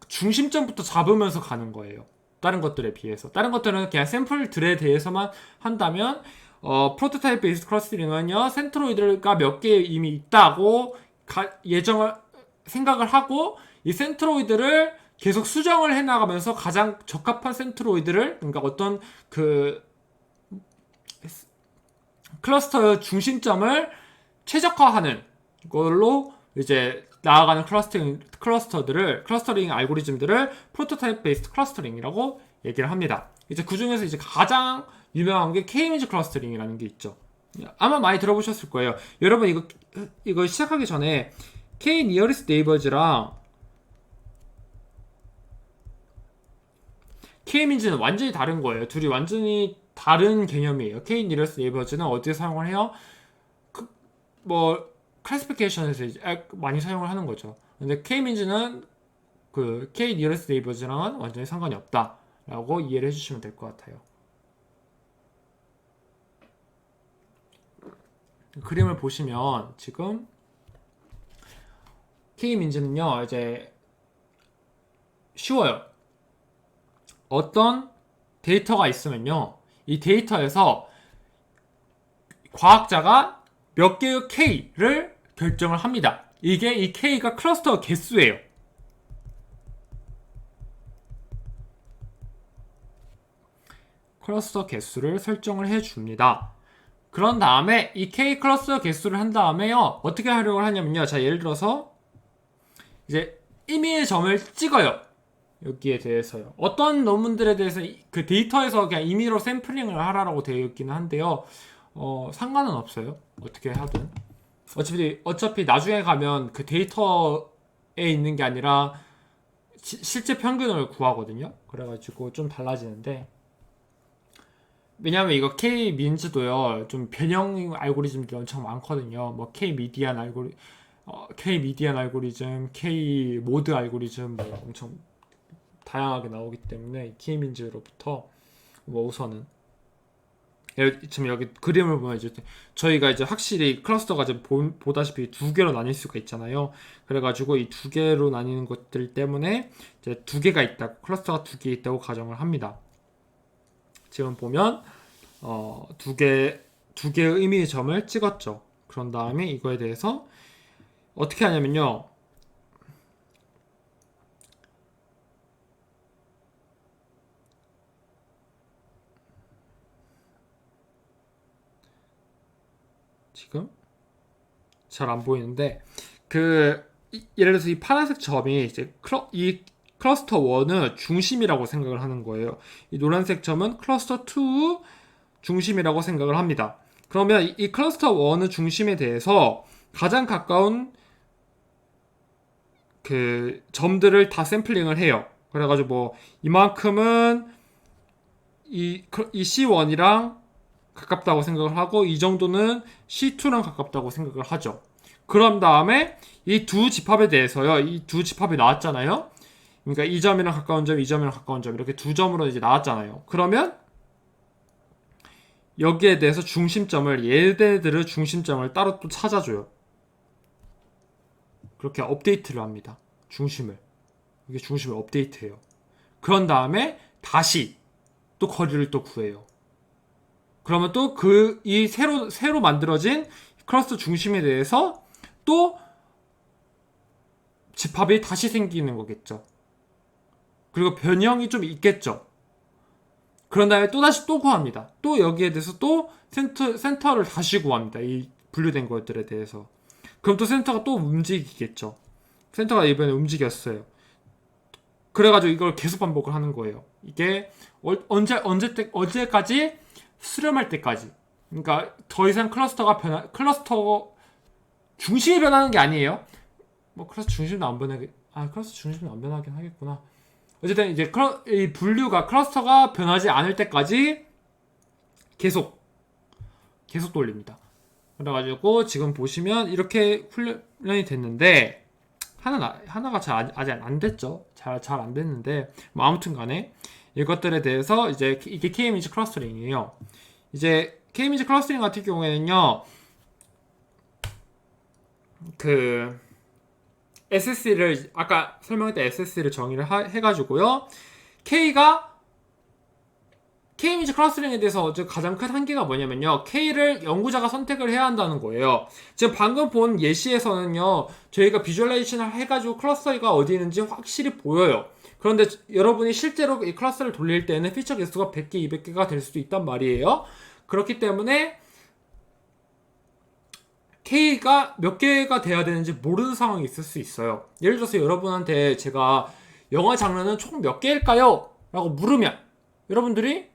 Speaker 1: 중심점부터 잡으면서 가는 거예요. 다른 것들에 비해서. 다른 것들은 그냥 샘플들에 대해서만 한다면 프로토타입 베이스드 클러스터링은요, 센트로이드가 몇 개 이미 있다고 생각을 하고 이 센트로이드를 계속 수정을 해나가면서 가장 적합한 센트로이드를, 그러니까 어떤 그 클러스터의 중심점을 최적화하는 걸로 이제 나아가는 클러스터링 알고리즘들을 프로토타입 베이스드 클러스터링이라고 얘기를 합니다. 이제 그 중에서 이제 가장 유명한 게 K-이미지 클러스터링이라는 게 있죠. 아마 많이 들어보셨을 거예요. 여러분 이거 시작하기 전에 K 니어리스트 네이버즈랑 K-이미지는 완전히 다른 거예요. 둘이 완전히 다른 개념이에요. K 니어리스트 네이버즈는 어디에 사용을 해요? 클래시피케이션에서 이제 많이 사용을 하는 거죠. 근데 K-이미지는 그 K 니어리스트 네이버즈랑은 완전히 상관이 없다라고 이해를 해주시면 될 것 같아요. 그림을 보시면 지금 K-민즈는요, 이제 쉬워요. 어떤 데이터가 있으면요, 이 데이터에서 과학자가 몇 개의 K를 결정을 합니다. 이게 이 K가 클러스터 개수예요. 클러스터 개수를 설정을 해줍니다. 그런 다음에 이 K 클러스터 개수를 한 다음에요, 어떻게 하려고 하냐면요, 자, 예를 들어서 이제 임의의 점을 찍어요. 여기에 대해서요. 어떤 논문들에 대해서 그 데이터에서 그냥 임의로 샘플링을 하라고 되어 있기는 한데요, 상관은 없어요. 어떻게 하든. 어차피 나중에 가면 그 데이터에 있는 게 아니라 실제 평균을 구하거든요. 그래가지고 좀 달라지는데, 왜냐면 이거 K-민즈도요, 좀 변형 알고리즘들이 엄청 많거든요. 뭐 K-미디안 알고리즘, K-모드 알고리즘, 뭐 엄청 다양하게 나오기 때문에 K-민즈로부터 뭐 우선은 지금 여기 그림을 보면 이제 저희가 이제 확실히 클러스터가 이제 보다시피 두 개로 나뉠 수가 있잖아요. 그래가지고 이 두 개로 나뉘는 것들 때문에 이제 두 개가 있다, 클러스터가 두 개 있다고 가정을 합니다. 지금 보면 두 개의 의미의 점을 찍었죠. 그런 다음에 이거에 대해서 어떻게 하냐면요. 지금 잘 안 보이는데 예를 들어서 이 파란색 점이 이제 이 클러스터 1은 중심이라고 생각을 하는 거예요. 이 노란색 점은 클러스터 2 중심이라고 생각을 합니다. 그러면 이 클러스터 1의 중심에 대해서 가장 가까운 그 점들을 다 샘플링을 해요. 그래가지고 뭐 이만큼은 이 C1이랑 가깝다고 생각을 하고, 이 정도는 C2랑 가깝다고 생각을 하죠. 그런 다음에 이 두 집합에 대해서요, 이 두 집합이 나왔잖아요. 그러니까 이 점이랑 가까운 점, 이 점이랑 가까운 점, 이렇게 두 점으로 이제 나왔잖아요. 그러면 여기에 대해서 얘네들의 중심점을 따로 또 찾아줘요. 그렇게 업데이트를 합니다. 이게 중심을 업데이트해요. 그런 다음에 다시 또 거리를 또 구해요. 그러면 또 이 새로 만들어진 클러스터 중심에 대해서 또 집합이 다시 생기는 거겠죠. 그리고 변형이 좀 있겠죠. 그런 다음에 또 다시 또 구합니다. 또 여기에 대해서 또 센터를 다시 구합니다. 이 분류된 것들에 대해서. 그럼 또 센터가 또 움직이겠죠. 센터가 이번에 움직였어요. 그래가지고 이걸 계속 반복을 하는 거예요. 이게 언제까지? 수렴할 때까지. 그러니까 더 이상 클러스터 중심이 변하는 게 아니에요. 뭐 클러스터 중심도 안 변하긴 하겠구나. 어쨌든 이제 이 클러스터가 변하지 않을 때까지 계속 돌립니다. 그래가지고 지금 보시면 이렇게 훈련이 됐는데, 하나가 아직 안 됐죠. 잘 안 됐는데, 뭐 아무튼 간에 이것들에 대해서 이제 이게 K-이미지 클러스터링이에요. 이제 K-이미지 클러스터링 같은 경우에는요, SSE를 아까 설명했던 SSE를 정의를 해가지고요, K-이미지 클러스터링에 대해서 가장 큰 한계가 뭐냐면요, K를 연구자가 선택을 해야 한다는 거예요. 지금 방금 본 예시에서는요, 저희가 비주얼라이제이션을 해가지고 클러스터가 어디 있는지 확실히 보여요. 그런데 여러분이 실제로 이 클러스터를 돌릴 때는 피처 개수가 100개, 200개가 될 수도 있단 말이에요. 그렇기 때문에 K가 몇 개가 돼야 되는지 모르는 상황이 있을 수 있어요. 예를 들어서 여러분한테 제가 영화 장르는 총 몇 개일까요? 라고 물으면 여러분들이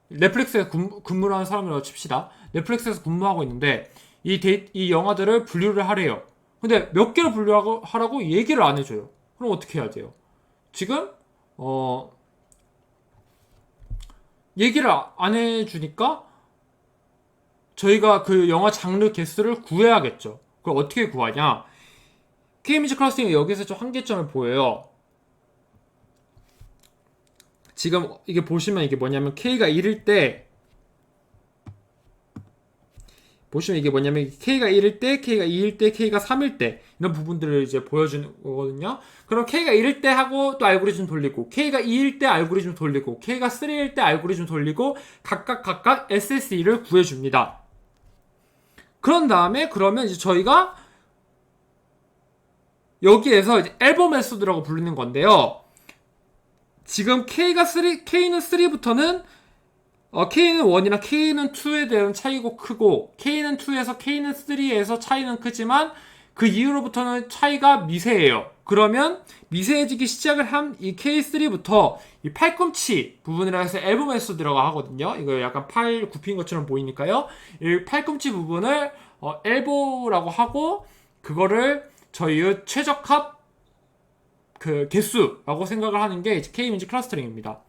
Speaker 1: 넷플릭스에서 근무를 하는 사람이라고 칩시다. 넷플릭스에서 근무하고 있는데 이 영화들을 분류를 하래요. 근데 몇 개를 분류하라고 얘기를 안 해줘요. 그럼 어떻게 해야 돼요? 지금 얘기를 안 해주니까 저희가 그 영화 장르 개수를 구해야겠죠. 그걸 어떻게 구하냐? K-이미지 클러스터링이 여기서 좀 한계점을 보여요. 지금 이게 보시면 이게 뭐냐면 K가 1일 때, 보시면 이게 뭐냐면 K가 1일 때, K가 2일 때, K가 3일 때 이런 부분들을 이제 보여주는 거거든요. 그럼 K가 1일 때 하고 또 알고리즘 돌리고, K가 2일 때 알고리즘 돌리고, K가 3일 때 알고리즘 돌리고, 각각 SSE를 구해줍니다. 그런 다음에 그러면 이제 저희가 여기에서 이제 앨범 메소드라고 부르는 건데요. 지금 K는 3부터는 K는 1이랑 K는 2에 대한 차이고 크고, K는 2에서 K는 3에서 차이는 크지만 그 이후로부터는 차이가 미세해요. 그러면 미세해지기 시작을 한 이 K3부터 이 팔꿈치 부분이라 해서 앨범 메소드라고 하거든요. 이거 약간 팔 굽힌 것처럼 보이니까요. 이 팔꿈치 부분을 엘보라고 하고, 그거를 저희의 최적합 그 개수라고 생각을 하는 게 K-이미지 클러스터링입니다.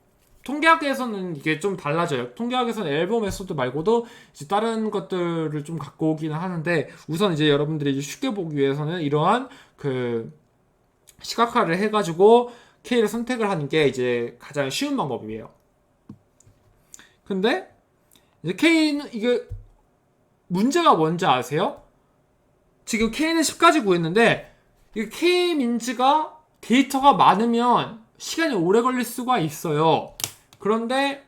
Speaker 1: 통계학에서는 이게 좀 달라져요. 통계학에서는 엘보 메소드 말고도 이제 다른 것들을 좀 갖고 오기는 하는데, 우선 이제 여러분들이 이제 쉽게 보기 위해서는 이러한 그 시각화를 해가지고 K를 선택을 하는 게 이제 가장 쉬운 방법이에요. 근데 이제 K는 이게 문제가 뭔지 아세요? 지금 K는 10까지 구했는데 이 K민즈가 데이터가 많으면 시간이 오래 걸릴 수가 있어요. 그런데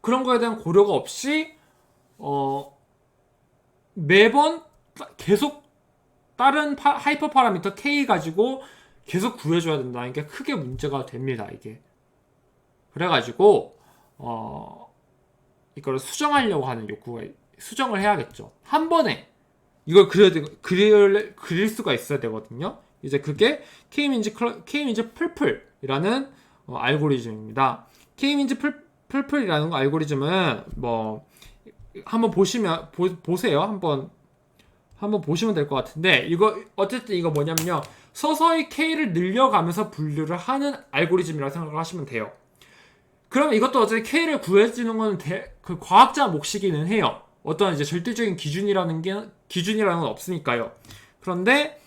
Speaker 1: 그런 거에 대한 고려가 없이 매번 계속 다른 하이퍼 파라미터 K 가지고 계속 구해줘야 된다는 게 크게 문제가 됩니다. 이게 그래가지고 이걸 수정하려고 하는 욕구가 수정을 해야겠죠. 한 번에 이걸 그릴 수가 있어야 되거든요. 이제 그게 K민즈 풀풀이라는 알고리즘입니다. K민즈 풀풀이라는 알고리즘은 뭐 한번 보세요. 한번 보시면 될 것 같은데, 어쨌든 이거 뭐냐면요, 서서히 K를 늘려가면서 분류를 하는 알고리즘이라고 생각을 하시면 돼요. 그럼 이것도 어차피 K를 구해주는 건 그 과학자 몫이기는 해요. 어떤 이제 절대적인 기준이라는 건 없으니까요. 그런데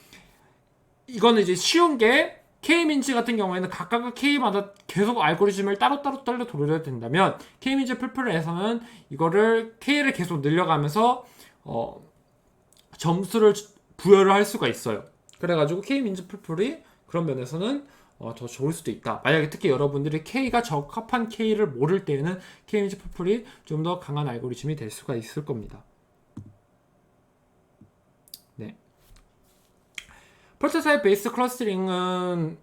Speaker 1: 이거는 이제 쉬운 게, K민즈 같은 경우에는 각각 K마다 계속 알고리즘을 따로 돌려야 된다면, K민즈 풀풀에서는 이거를 K를 계속 늘려가면서 점수를 부여를 할 수가 있어요. 그래가지고 K민즈 풀풀이 그런 면에서는 더 좋을 수도 있다. 만약에 특히 여러분들이 K가 적합한 K를 모를 때에는 K민즈 풀풀이 좀 더 강한 알고리즘이 될 수가 있을 겁니다. 네. 프로토타입 베이스 클러스터링은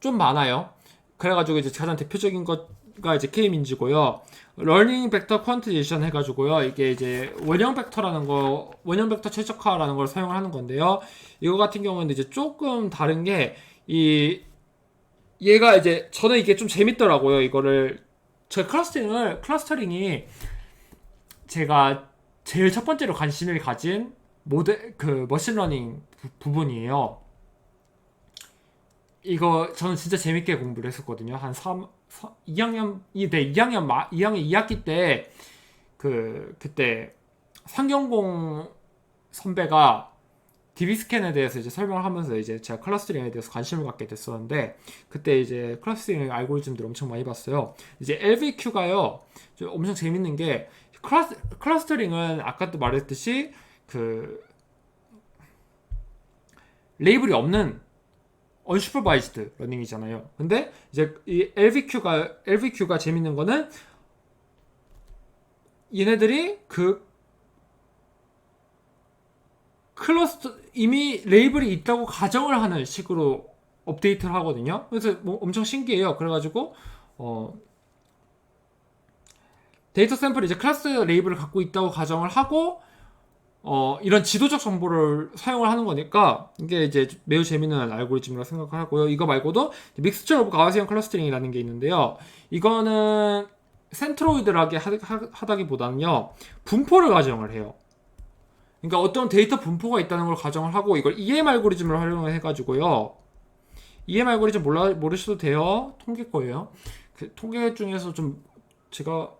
Speaker 1: 좀 많아요. 그래가지고 이제 가장 대표적인 것가 이제 K민즈고요. 러닝 벡터 퀀티제이션 해가지고요. 이게 이제 원형 벡터 최적화라는 걸 사용을 하는 건데요. 이거 같은 경우는 이제 조금 다른 게, 얘가 이제, 저는 이게 좀 재밌더라고요. 제 클러스터링이 제가 제일 첫 번째로 관심을 가진 머신러닝 부분이에요. 이거 저는 진짜 재밌게 공부를 했었거든요. 한 2학년 2학기 때 그때 상경공 선배가 DB스캔에 대해서 이제 설명을 하면서 이제 제가 클러스터링에 대해서 관심을 갖게 됐었는데, 그때 이제 클러스터링 알고리즘들 엄청 많이 봤어요. 이제 LVQ가요, 엄청 재밌는 게, 클러스터링은 아까도 말했듯이 레이블이 없는 unsupervised 러닝이잖아요. 근데 이제 이 LVQ가 재밌는 거는, 얘네들이 이미 레이블이 있다고 가정을 하는 식으로 업데이트를 하거든요. 그래서 뭐 엄청 신기해요. 그래가지고 데이터 샘플이 이제 클래스 레이블을 갖고 있다고 가정을 하고 이런 지도적 정보를 사용을 하는 거니까, 이게 이제 매우 재미있는 알고리즘이라고 생각을 하고요. 이거 말고도 믹스처 오브 가우시안 클러스터링이라는 게 있는데요. 이거는 센트로이드라게 하다기보다는요, 분포를 가정을 해요. 그러니까 어떤 데이터 분포가 있다는 걸 가정을 하고, 이걸 EM 알고리즘을 활용을 해가지고요. EM 알고리즘 모르셔도 돼요. 통계 거예요. 그 통계 중에서 좀 제가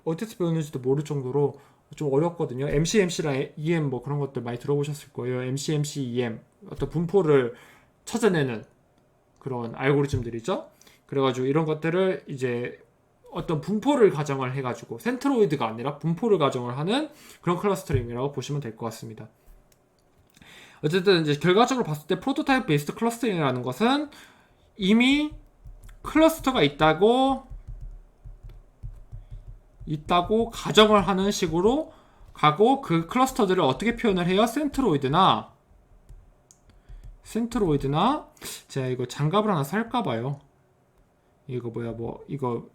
Speaker 1: 어디서 배웠는지도 모를 정도로 좀 어렵거든요. MCMC랑 EM 뭐 그런 것들 많이 들어보셨을 거예요. MCMC, EM 어떤 분포를 찾아내는 그런 알고리즘들이죠. 그래가지고 이런 것들을 이제 어떤 분포를 가정을 해가지고, 센트로이드가 아니라 분포를 가정을 하는 그런 클러스터링이라고 보시면 될 것 같습니다. 어쨌든 이제 결과적으로 봤을 때 프로토타입 베이스드 클러스터링이라는 것은 이미 클러스터가 있다고 가정을 하는 식으로 가고, 그 클러스터들을 어떻게 표현을 해요? 센트로이드나 제가 이거 장갑을 하나 살까봐요. 이거 이거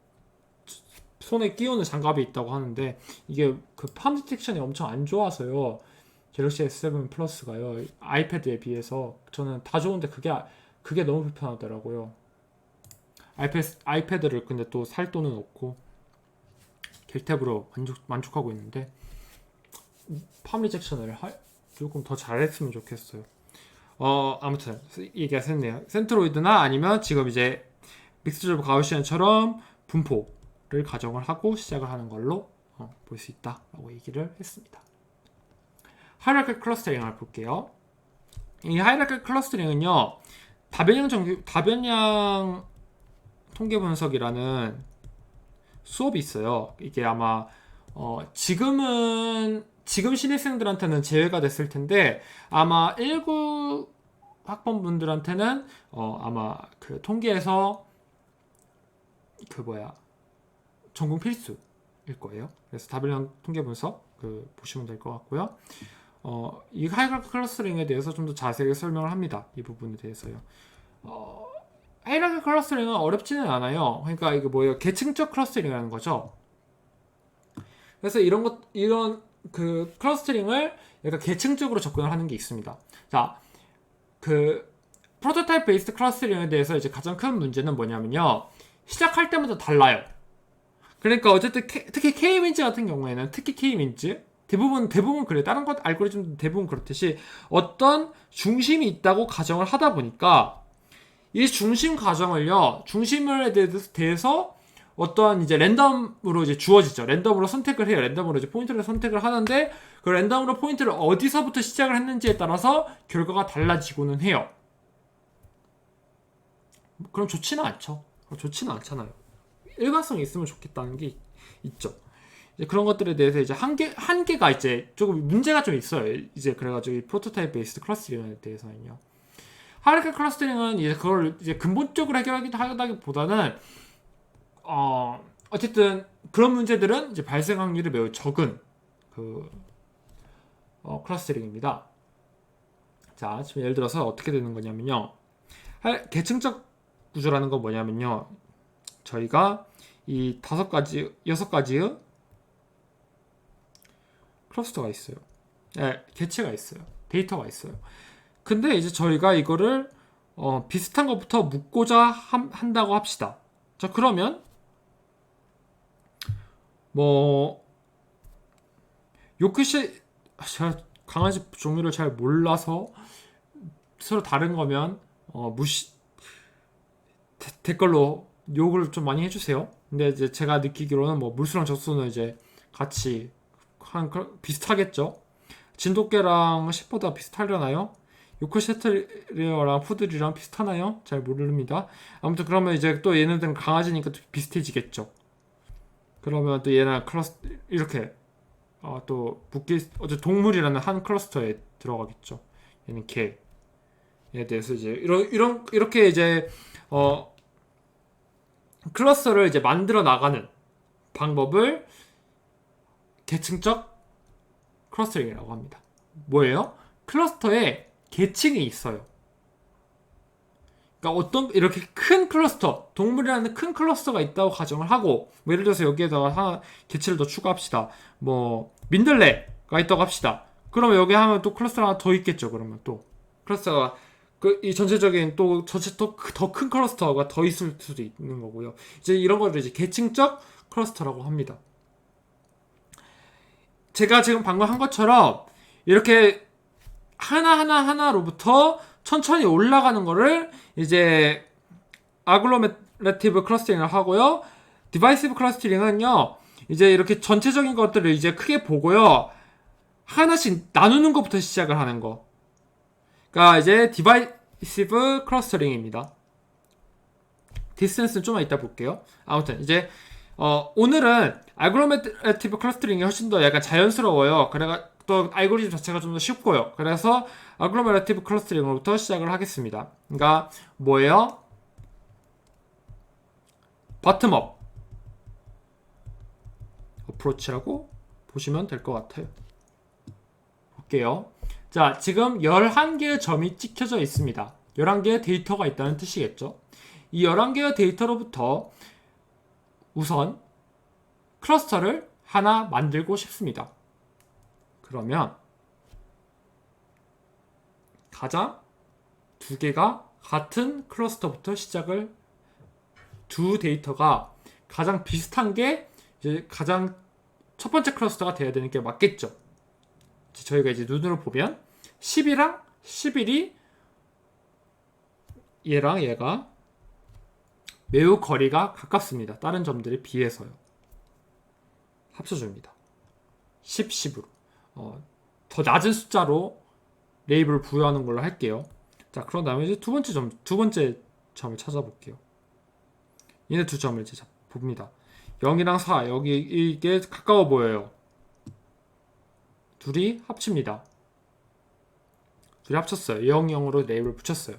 Speaker 1: 손에 끼우는 장갑이 있다고 하는데, 이게 팜 디텍션이 엄청 안 좋아서요. 갤럭시 S7 플러스가요, 아이패드에 비해서 저는 다 좋은데 그게 너무 불편하더라고요. 아이패드를 근데 또 살 돈은 없고 겔탭으로 만족하고 있는데, 팜 리젝션을 조금 더 잘했으면 좋겠어요. 아무튼 얘기가 샜네요. 센트로이드나 아니면 지금 이제 믹스드 오브 가우시안처럼 분포를 가정을 하고 시작을 하는 걸로 볼 수 있다라고 얘기를 했습니다. 하이라키 클러스터링을 볼게요. 이 하이라키 클러스터링은요, 다변양 통계 분석이라는 수업이 있어요. 이게 아마 지금 신입생들한테는 제외가 됐을 텐데 아마 19 학번분들한테는 아마 그 통계에서 전공 필수일 거예요. 그래서 다변양 통계 분석 보시면 될 것 같고요. 이 하이라키 클러스터링에 대해서 좀 더 자세하게 설명을 합니다. 이 부분에 대해서요. 하이라키 클러스터링은 어렵지는 않아요. 그러니까 이게 뭐예요? 계층적 클러스터링이라는 거죠. 그래서 이런 그 클러스터링을 약간 계층적으로 접근을 하는 게 있습니다. 자, 그 프로토타입 베이스드 클러스터링에 대해서 이제 가장 큰 문제는 뭐냐면요, 시작할 때마다 달라요. 그러니까 어쨌든 특히 K-민즈 같은 경우에는, 특히 K-민즈 대부분 그래. 다른 것 알고리즘도 대부분 그렇듯이 어떤 중심이 있다고 가정을 하다 보니까 이 중심 가정을요, 중심에 대해서 어떠한 이제 랜덤으로 이제 주어지죠. 랜덤으로 선택을 해요. 랜덤으로 이제 포인트를 선택을 하는데 그 랜덤으로 포인트를 어디서부터 시작을 했는지에 따라서 결과가 달라지고는 해요. 그럼 좋지는 않죠. 좋지는 않잖아요. 일관성이 있으면 좋겠다는 게 있죠. 이제 그런 것들에 대해서 이제 한계가 이제 조금 문제가 좀 있어요. 이제 그래가지고 이 프로토타입 베이스드 클러스터링에 대해서는요. 하이라키 클러스터링은 이제 그걸 이제 근본적으로 해결하기보다는 어쨌든 그런 문제들은 이제 발생 확률이 매우 적은 클러스터링입니다. 자, 지금 예를 들어서 어떻게 되는 거냐면요. 계층적 구조라는 건 뭐냐면요. 저희가 이 6가지의 클러스터가 있어요. 네, 개체가 있어요. 데이터가 있어요. 근데 이제 저희가 이거를 비슷한 것부터 묶고자 한다고 합시다. 자, 그러면 요크시, 제가 강아지 종류를 잘 몰라서 서로 다른 거면 댓글로 욕을 좀 많이 해주세요. 근데 이제 제가 느끼기로는 물수랑 젖소는 이제 같이 비슷하겠죠. 진돗개랑 셰퍼드가 비슷하려나요? 요크셔테리어랑 푸들이랑 비슷하나요? 잘 모릅니다. 아무튼 그러면 이제 또 얘네들은 강아지니까 또 비슷해지겠죠. 그러면 또 얘는 이렇게 또 동물이라는 한 클러스터에 들어가겠죠. 얘는 개. 얘에 대해서 이제 이렇게 이제 클러스터를 이제 만들어 나가는 방법을 계층적 클러스터링이라고 합니다. 뭐예요? 클러스터에 계층이 있어요. 그러니까 이렇게 큰 클러스터, 동물이라는 큰 클러스터가 있다고 가정을 하고, 예를 들어서 여기에다가 개체를 더 추가합시다. 민들레가 있다고 합시다. 그러면 여기 하면 또 클러스터가 하나 더 있겠죠. 그러면 또 클러스터가 이 전체적인 또 더 큰 클러스터가 더 있을 수도 있는 거고요. 이제 이런 거를 이제 계층적 클러스터라고 합니다. 제가 지금 방금 한 것처럼 이렇게 하나로부터 천천히 올라가는 거를 이제 아글로메라티브 클러스터링을 하고요. 디바이시브 클러스터링은요, 이제 이렇게 전체적인 것들을 이제 크게 보고요, 하나씩 나누는 것부터 시작을 하는 거. 그러니까 이제 디바이시브 클러스터링입니다. 디스턴스는 좀 이따 볼게요. 아무튼 이제 오늘은 아글로메라티브 클러스터링이 훨씬 더 약간 자연스러워요. 그래가 또 알고리즘 자체가 좀 더 쉽고요. 그래서 아글로메라티브 클러스터링으로부터 시작을 하겠습니다. 그러니까 뭐예요? 버텀업 어프로치라고 보시면 될 것 같아요. 볼게요. 자, 지금 11개의 점이 찍혀져 있습니다. 11개의 데이터가 있다는 뜻이겠죠. 이 11개의 데이터로부터 우선 클러스터를 하나 만들고 싶습니다. 그러면 가장 두 개가 같은 클러스터부터 시작을, 두 데이터가 가장 비슷한 게 이제 가장 첫 번째 클러스터가 돼야 되는 게 맞겠죠. 저희가 이제 눈으로 보면 10이랑 11이 얘랑 얘가 매우 거리가 가깝습니다. 다른 점들에 비해서요. 합쳐줍니다. 10, 10으로. 더 낮은 숫자로 레이블을 부여하는 걸로 할게요. 자, 그런 다음에 이제 두 번째 점을 찾아볼게요. 얘네 두 점을 이제 봅니다. 0이랑 4, 여기 이게 가까워 보여요. 둘이 합칩니다. 둘이 합쳤어요. 0, 0으로 레이블을 붙였어요.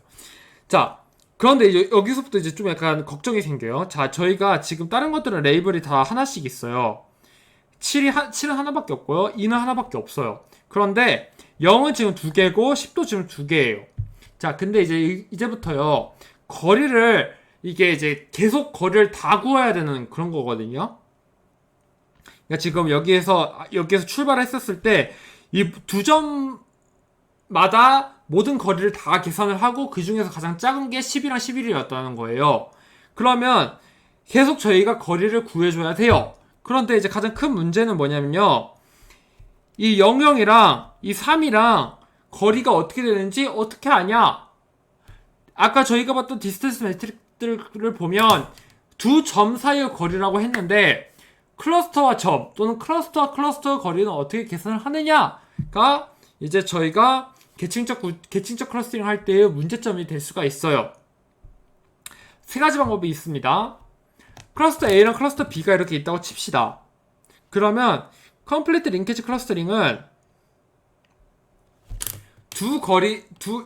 Speaker 1: 자, 그런데 이제 여기서부터 이제 좀 약간 걱정이 생겨요. 자, 저희가 지금 다른 것들은 레이블이 다 하나씩 있어요. 7은 하나밖에 없고요. 2는 하나밖에 없어요. 그런데 0은 지금 2개고 10도 지금 2개예요. 자, 근데 이제부터요. 거리를 이게 이제 계속 거리를 다 구해야 되는 그런 거거든요. 그러니까 지금 여기에서 출발했었을 때 이 두 점마다 모든 거리를 다 계산을 하고 그 중에서 가장 작은 게 10이랑 11이었다는 거예요. 그러면 계속 저희가 거리를 구해줘야 돼요. 그런데 이제 가장 큰 문제는 뭐냐면요. 이 00이랑 이 3이랑 거리가 어떻게 되는지 어떻게 아냐? 아까 저희가 봤던 디스턴스 매트릭들을 보면 두 점 사이의 거리라고 했는데 클러스터와 점 또는 클러스터와 클러스터 거리는 어떻게 계산을 하느냐가 이제 저희가 계층적 클러스터링 할 때의 문제점이 될 수가 있어요. 세 가지 방법이 있습니다. 클러스터 A랑 클러스터 B가 이렇게 있다고 칩시다. 그러면 컴플리트 링키지 클러스터링은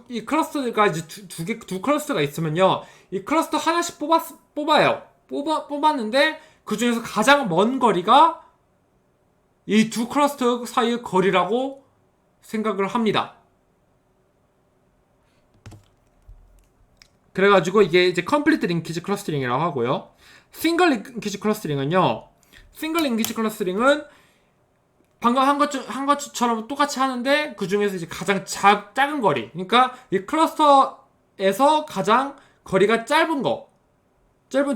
Speaker 1: 이 클러스터가 이제 두 클러스터가 있으면요. 이 클러스터 하나씩 뽑아요. 뽑았는데 그 중에서 가장 먼 거리가 이 두 클러스터 사이의 거리라고 생각을 합니다. 그래가지고 이게 이제 컴플리트 링키지 클러스터링이라고 하고요. 싱글 링키지 클러스터링은요. 싱글 링키지 클러스터링은 방금 한 것처럼 똑같이 하는데 그 중에서 이제 가장 작은 거리. 그러니까 이 클러스터에서 가장 거리가 짧은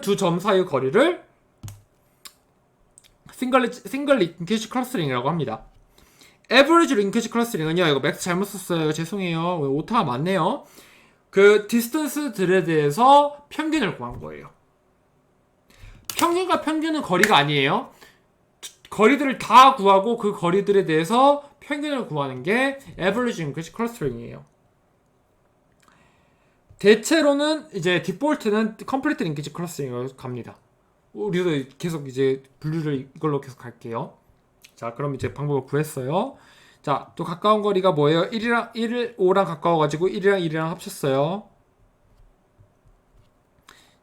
Speaker 1: 두 점 사이의 거리를 싱글 링키지 클러스터링이라고 합니다. 에버리지 링키지 클러스터링은요. 이거 맥스 잘못 썼어요. 죄송해요. 오타가 많네요. 그 디스턴스들에 대해서 평균을 구한 거예요. 평균과 평균은 거리가 아니에요. 거리들을 다 구하고 그 거리들에 대해서 평균을 구하는 게 average 링키지 클러스터링이에요. 대체로는 이제 디폴트는 컴플리트 링키지 클러스터링으로 갑니다. 우리도 계속 이제 분류를 이걸로 계속 갈게요. 자, 그럼 이제 방법을 구했어요. 자, 또 가까운 거리가 뭐예요? 5랑 가까워가지고 1이랑 1이랑 합쳤어요.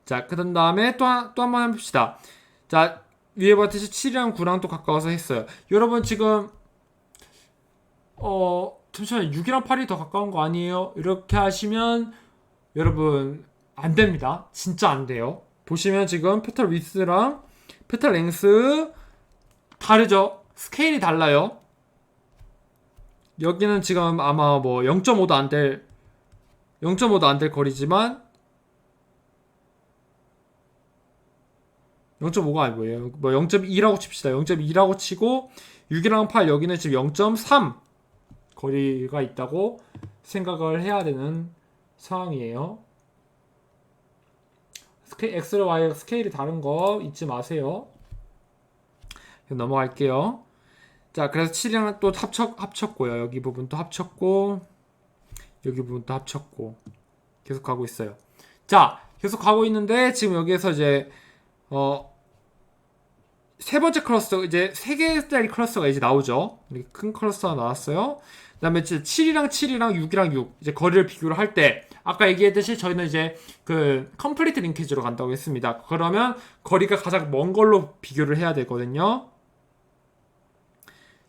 Speaker 1: 자, 그 다음에 또 한 번 해봅시다. 자, 위에 봤듯이 7이랑 9랑 또 가까워서 했어요. 여러분 지금 잠시만요. 6이랑 8이 더 가까운 거 아니에요? 이렇게 하시면 여러분 안 됩니다. 진짜 안 돼요. 보시면 지금 페탈 위스랑 페탈 랭스 다르죠? 스케일이 달라요. 여기는 지금 아마 뭐 0.5도 안 될 거리지만 0.5가 아니 뭐예요? 뭐 0.2라고 칩시다. 0.2라고 치고 6이랑 8 여기는 지금 0.3 거리가 있다고 생각을 해야 되는 상황이에요. X와 Y가 스케일이 다른 거 잊지 마세요. 넘어갈게요. 자, 그래서 7이랑 또 합쳤고요. 여기 부분 또 합쳤고 여기 부분 또 합쳤고 계속 가고 있어요. 자, 계속 가고 있는데 지금 여기에서 이제 세 번째 클러스터 이제 세 개짜리 클러스터가 이제 나오죠. 이렇게 큰 클러스터가 나왔어요. 그다음에 이제 7이랑 6이랑 6 이제 거리를 비교를 할 때 아까 얘기했듯이 저희는 이제 그 컴플리트 링키지로 간다고 했습니다. 그러면 거리가 가장 먼 걸로 비교를 해야 되거든요.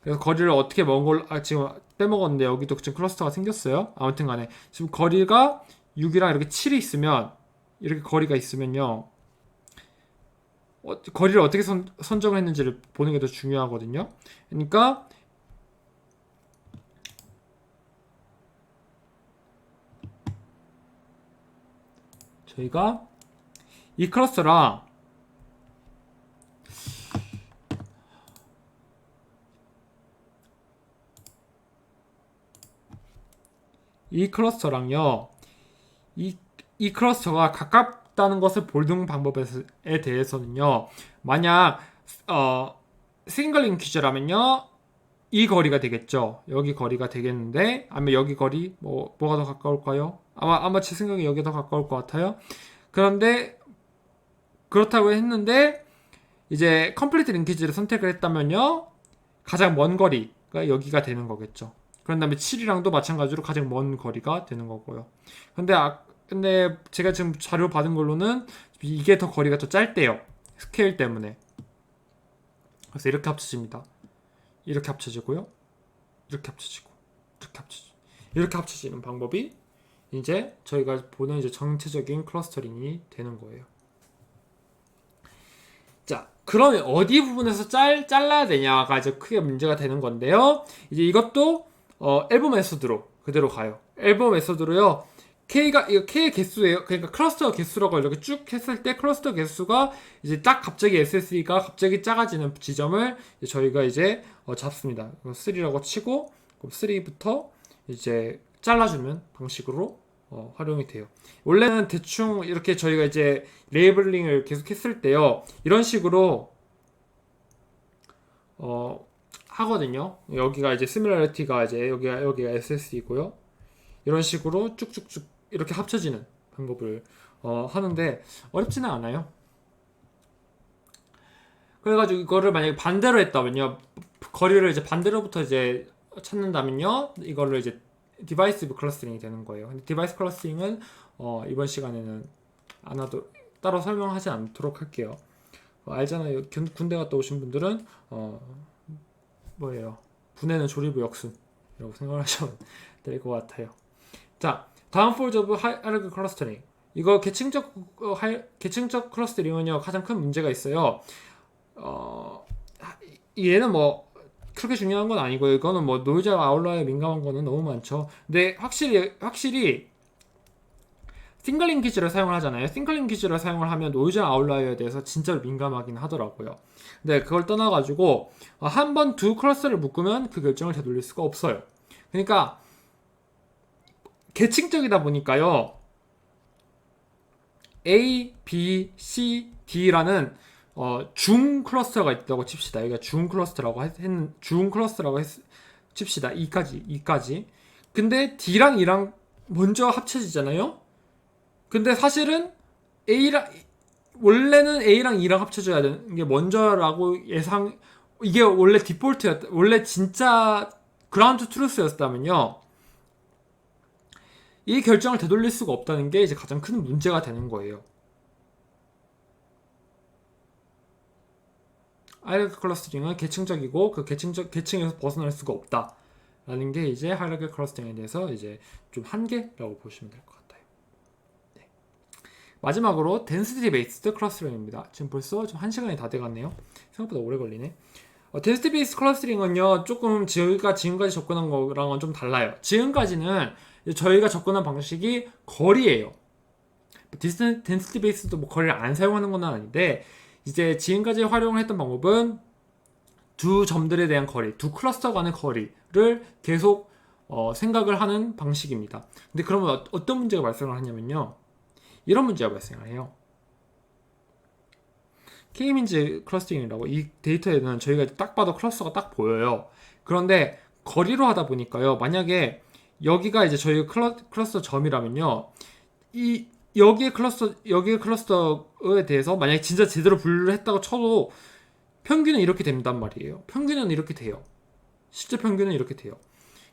Speaker 1: 그래서 거리를 어떻게 먼 걸로 지금 빼먹었는데 여기도 지금 클러스터가 생겼어요. 아무튼 간에 지금 거리가 6이랑 이렇게 7이 있으면 이렇게 거리가 있으면요. 거리를 어떻게 선정을 했는지를 보는 게 더 중요하거든요. 그러니까 저희가 이 클러스터랑 이 클러스터랑요. 이 클러스터가 가깝다는 것을 보는 방법에 대해서는요. 만약 싱글 링키지라면요. 이 거리가 되겠죠. 여기 거리가 되겠는데 아니면 여기 거리 뭐가 더 가까울까요? 아마 제 생각에 여기 더 가까울 것 같아요. 그런데 그렇다고 했는데 이제 컴플리트 링키지를 선택을 했다면요. 가장 먼 거리가 여기가 되는 거겠죠. 그런 다음에 7이랑도 마찬가지로 가장 먼 거리가 되는 거고요. 근데 제가 지금 자료 받은 걸로는 이게 더 거리가 더 짧대요. 스케일 때문에. 그래서 이렇게 합쳐집니다. 이렇게 합쳐지고요. 이렇게 합쳐지고 이렇게 합쳐지는 방법이 이제 저희가 보는 이제 전체적인 클러스터링이 되는 거예요. 자, 그러면 어디 부분에서 잘라야 되냐가 이제 크게 문제가 되는 건데요. 이제 이것도 엘보 메소드로 그대로 가요. 엘보 메소드로요. 이거 K의 개수예요. 그러니까 클러스터 개수라고 이렇게 쭉 했을 때 클러스터 개수가 이제 딱 갑자기 SSE가 갑자기 작아지는 지점을 저희가 이제 잡습니다. 3라고 치고 3부터 이제 잘라주는 방식으로 활용이 돼요. 원래는 대충 이렇게 저희가 이제 레이블링을 계속 했을 때요. 이런 식으로 하거든요. 여기가 이제 시뮬러리티가 이제 여기가 SSE고요. 이런 식으로 쭉쭉쭉 이렇게 합쳐지는 방법을 하는데 어렵지는 않아요. 그래가지고 이거를 만약에 반대로 했다면요, 거리를 이제 반대로부터 이제 찾는다면요, 이거를 이제 디바이스 클러스터링이 되는 거예요. 근데 디바이스 클러스터링은 이번 시간에는 안 하도 따로 설명하지 않도록 할게요. 알잖아요. 군대 갔다 오신 분들은 뭐예요? 분해는 조리부 역순이라고 생각을 하시면 될 것 같아요. 자, 다음 폴드 오브 하이라키 클러스터링. 이거 계층적 클러스터링은요 가장 큰 문제가 있어요. 얘는 뭐 그렇게 중요한 건 아니고요. 이거는 뭐 노이즈 아웃라이어에 민감한 거는 너무 많죠. 근데 확실히 싱글 링키지를 사용을 하잖아요. 싱글 링키지를 사용을 하면 노이즈 아웃라이어에 대해서 진짜로 민감하긴 하더라고요. 근데 그걸 떠나가지고 한 번 두 클러스터를 묶으면 그 결정을 되돌릴 수가 없어요. 그러니까 계층적이다 보니까요. A, B, C, D라는 중 클러스터가 있다고 칩시다. 여기가 중 클러스터라고 칩시다. 2까지. 근데 D랑 E랑 먼저 합쳐지잖아요. 근데 사실은 원래는 A랑 E랑 합쳐져야 되는 게 먼저라고 이게 원래 원래 진짜 그라운드 트루스였다면요. 이 결정을 되돌릴 수가 없다는 게 이제 가장 큰 문제가 되는 거예요. 하이라키 클러스터링은 계층적이고 그 계층에서 벗어날 수가 없다라는 게 이제 하이라키 클러스터링에 대해서 이제 좀 한계라고 보시면 될 것 같아요. 네. 마지막으로 덴시티 베이스드 클러스터링입니다. 지금 벌써 좀 1시간이 다 돼갔네요. 생각보다 오래 걸리네. 덴시티 베이스드 클러스터링은요 조금 저희가 지금까지 접근한 거랑은 좀 달라요. 지금까지는 저희가 접근한 방식이 거리예요. 덴시티 베이스도 뭐 거리를 안 사용하는 건 아닌데 이제 지금까지 활용을 했던 방법은 두 점들에 대한 거리, 두 클러스터 간의 거리를 계속 생각을 하는 방식입니다. 근데 그러면 어떤 문제가 발생을 하냐면요. 이런 문제가 발생을 해요. K민즈 클러스터링이라고 이 데이터에는 저희가 딱 봐도 클러스터가 딱 보여요. 그런데 거리로 하다 보니까요. 만약에 여기가 이제 저희 클러스터 점이라면요. 여기의 클러스터에 대해서 만약에 진짜 제대로 분류를 했다고 쳐도 평균은 이렇게 된단 말이에요. 평균은 이렇게 돼요. 실제 평균은 이렇게 돼요.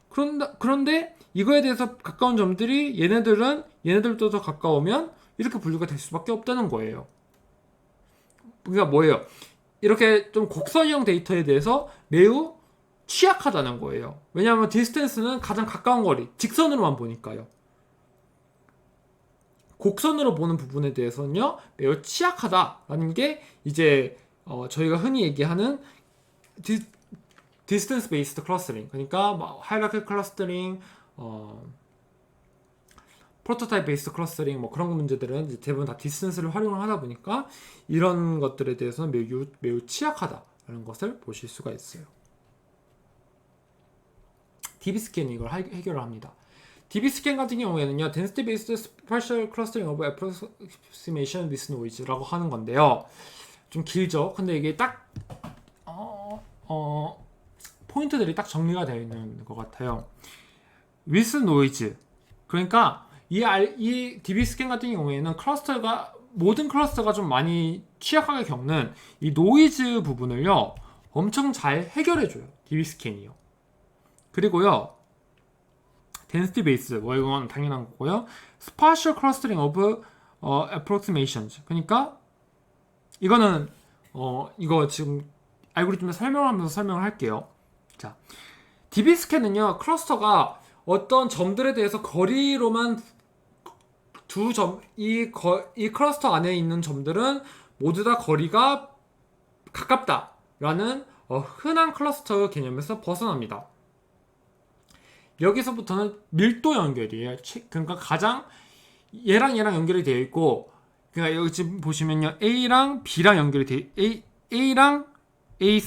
Speaker 1: 그런데 이거에 대해서 가까운 점들이 얘네들도 더 가까우면 이렇게 분류가 될 수밖에 없다는 거예요. 그러니까 뭐예요? 이렇게 좀 곡선형 데이터에 대해서 매우 취약하다는 거예요. 왜냐하면 디스턴스는 가장 가까운 거리, 직선으로만 보니까요. 곡선으로 보는 부분에 대해서는요 매우 취약하다라는 게 이제 저희가 흔히 얘기하는 디스턴스 베이스드 클러스터링, 그러니까 하이라키 클러스터링, 프로토타입 베이스드 클러스터링 뭐 그런 문제들은 이제 대부분 다 디스턴스를 활용을 하다 보니까 이런 것들에 대해서는 매우 취약하다라는 것을 보실 수가 있어요. DB스캔이 이걸 해결을 합니다. DB 스캔 같은 경우에는요, Density Based Spatial Clustering of Approximation with Noise라고 하는 건데요. 좀 길죠? 근데 이게 딱 포인트들이 딱 정리가 되어 있는 것 같아요. with noise. 그러니까 이 DB 스캔 같은 경우에는 모든 클러스터가 좀 많이 취약하게 겪는 이 노이즈 부분을요, 엄청 잘 해결해줘요. DB 스캔이요. 그리고요, density base, 이건 당연한 거고요. spatial clustering of approximations. 그러니까 이거는 이거 지금 알고리즘을 설명하면서 설명을 할게요. 자, DB 스캔은요, 클러스터가 어떤 점들에 대해서 거리로만 이 클러스터 안에 있는 점들은 모두 다 거리가 가깝다라는 흔한 클러스터 개념에서 벗어납니다. 여기서부터는 밀도 연결이에요. 그러니까 가장 얘랑 연결이 되어 있고, 그러니까 여기 지금 보시면요, A랑 B랑 연결이 A랑 A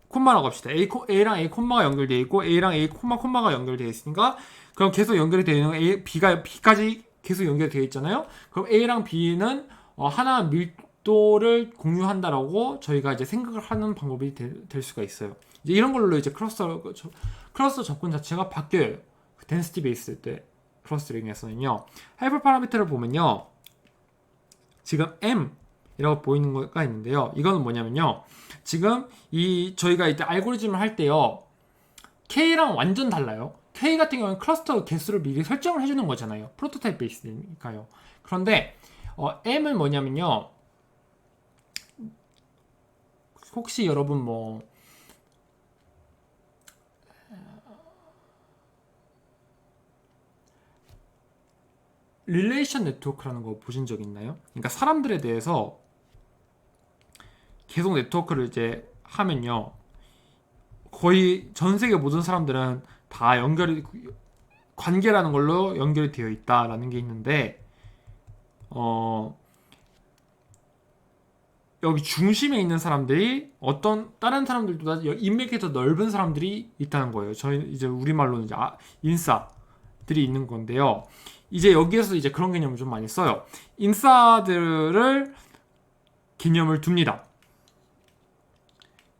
Speaker 1: 콤마라고 합시다. A랑 A 콤마가 연결되어 있고 A랑 A 콤마가 연결되어 있으니까, 그럼 계속 연결이 되어 있는 B까지 계속 연결되어 있잖아요. 그럼 A랑 B는 하나 밀도를 공유한다라고 저희가 이제 생각을 하는 방법이 될 수가 있어요. 이제 이런 걸로 이제 클러스터 접근 자체가 바뀌어요. density based 때 클러스터링에서는요. 하이퍼 파라미터를 보면요, 지금 M이라고 보이는 거가 있는데요. 이거는 뭐냐면요, 지금 저희가 이때 알고리즘을 할 때요, K랑 완전 달라요. K 같은 경우는 클러스터 개수를 미리 설정을 해주는 거잖아요. 프로토타입 베이스니까요. 그런데 M은 뭐냐면요, 혹시 여러분 릴레이션 네트워크라는 거 보신 적 있나요? 그러니까 사람들에 대해서 계속 네트워크를 이제 하면요, 거의 전 세계 모든 사람들은 다 관계라는 걸로 연결이 되어 있다라는 게 있는데, 여기 중심에 있는 사람들이 어떤 다른 사람들보다 인맥이 더 넓은 사람들이 있다는 거예요. 저희 이제 우리말로는 이제 인싸들이 있는 건데요. 이제 여기에서 이제 그런 개념을 좀 많이 써요. 인싸들을 개념을 둡니다.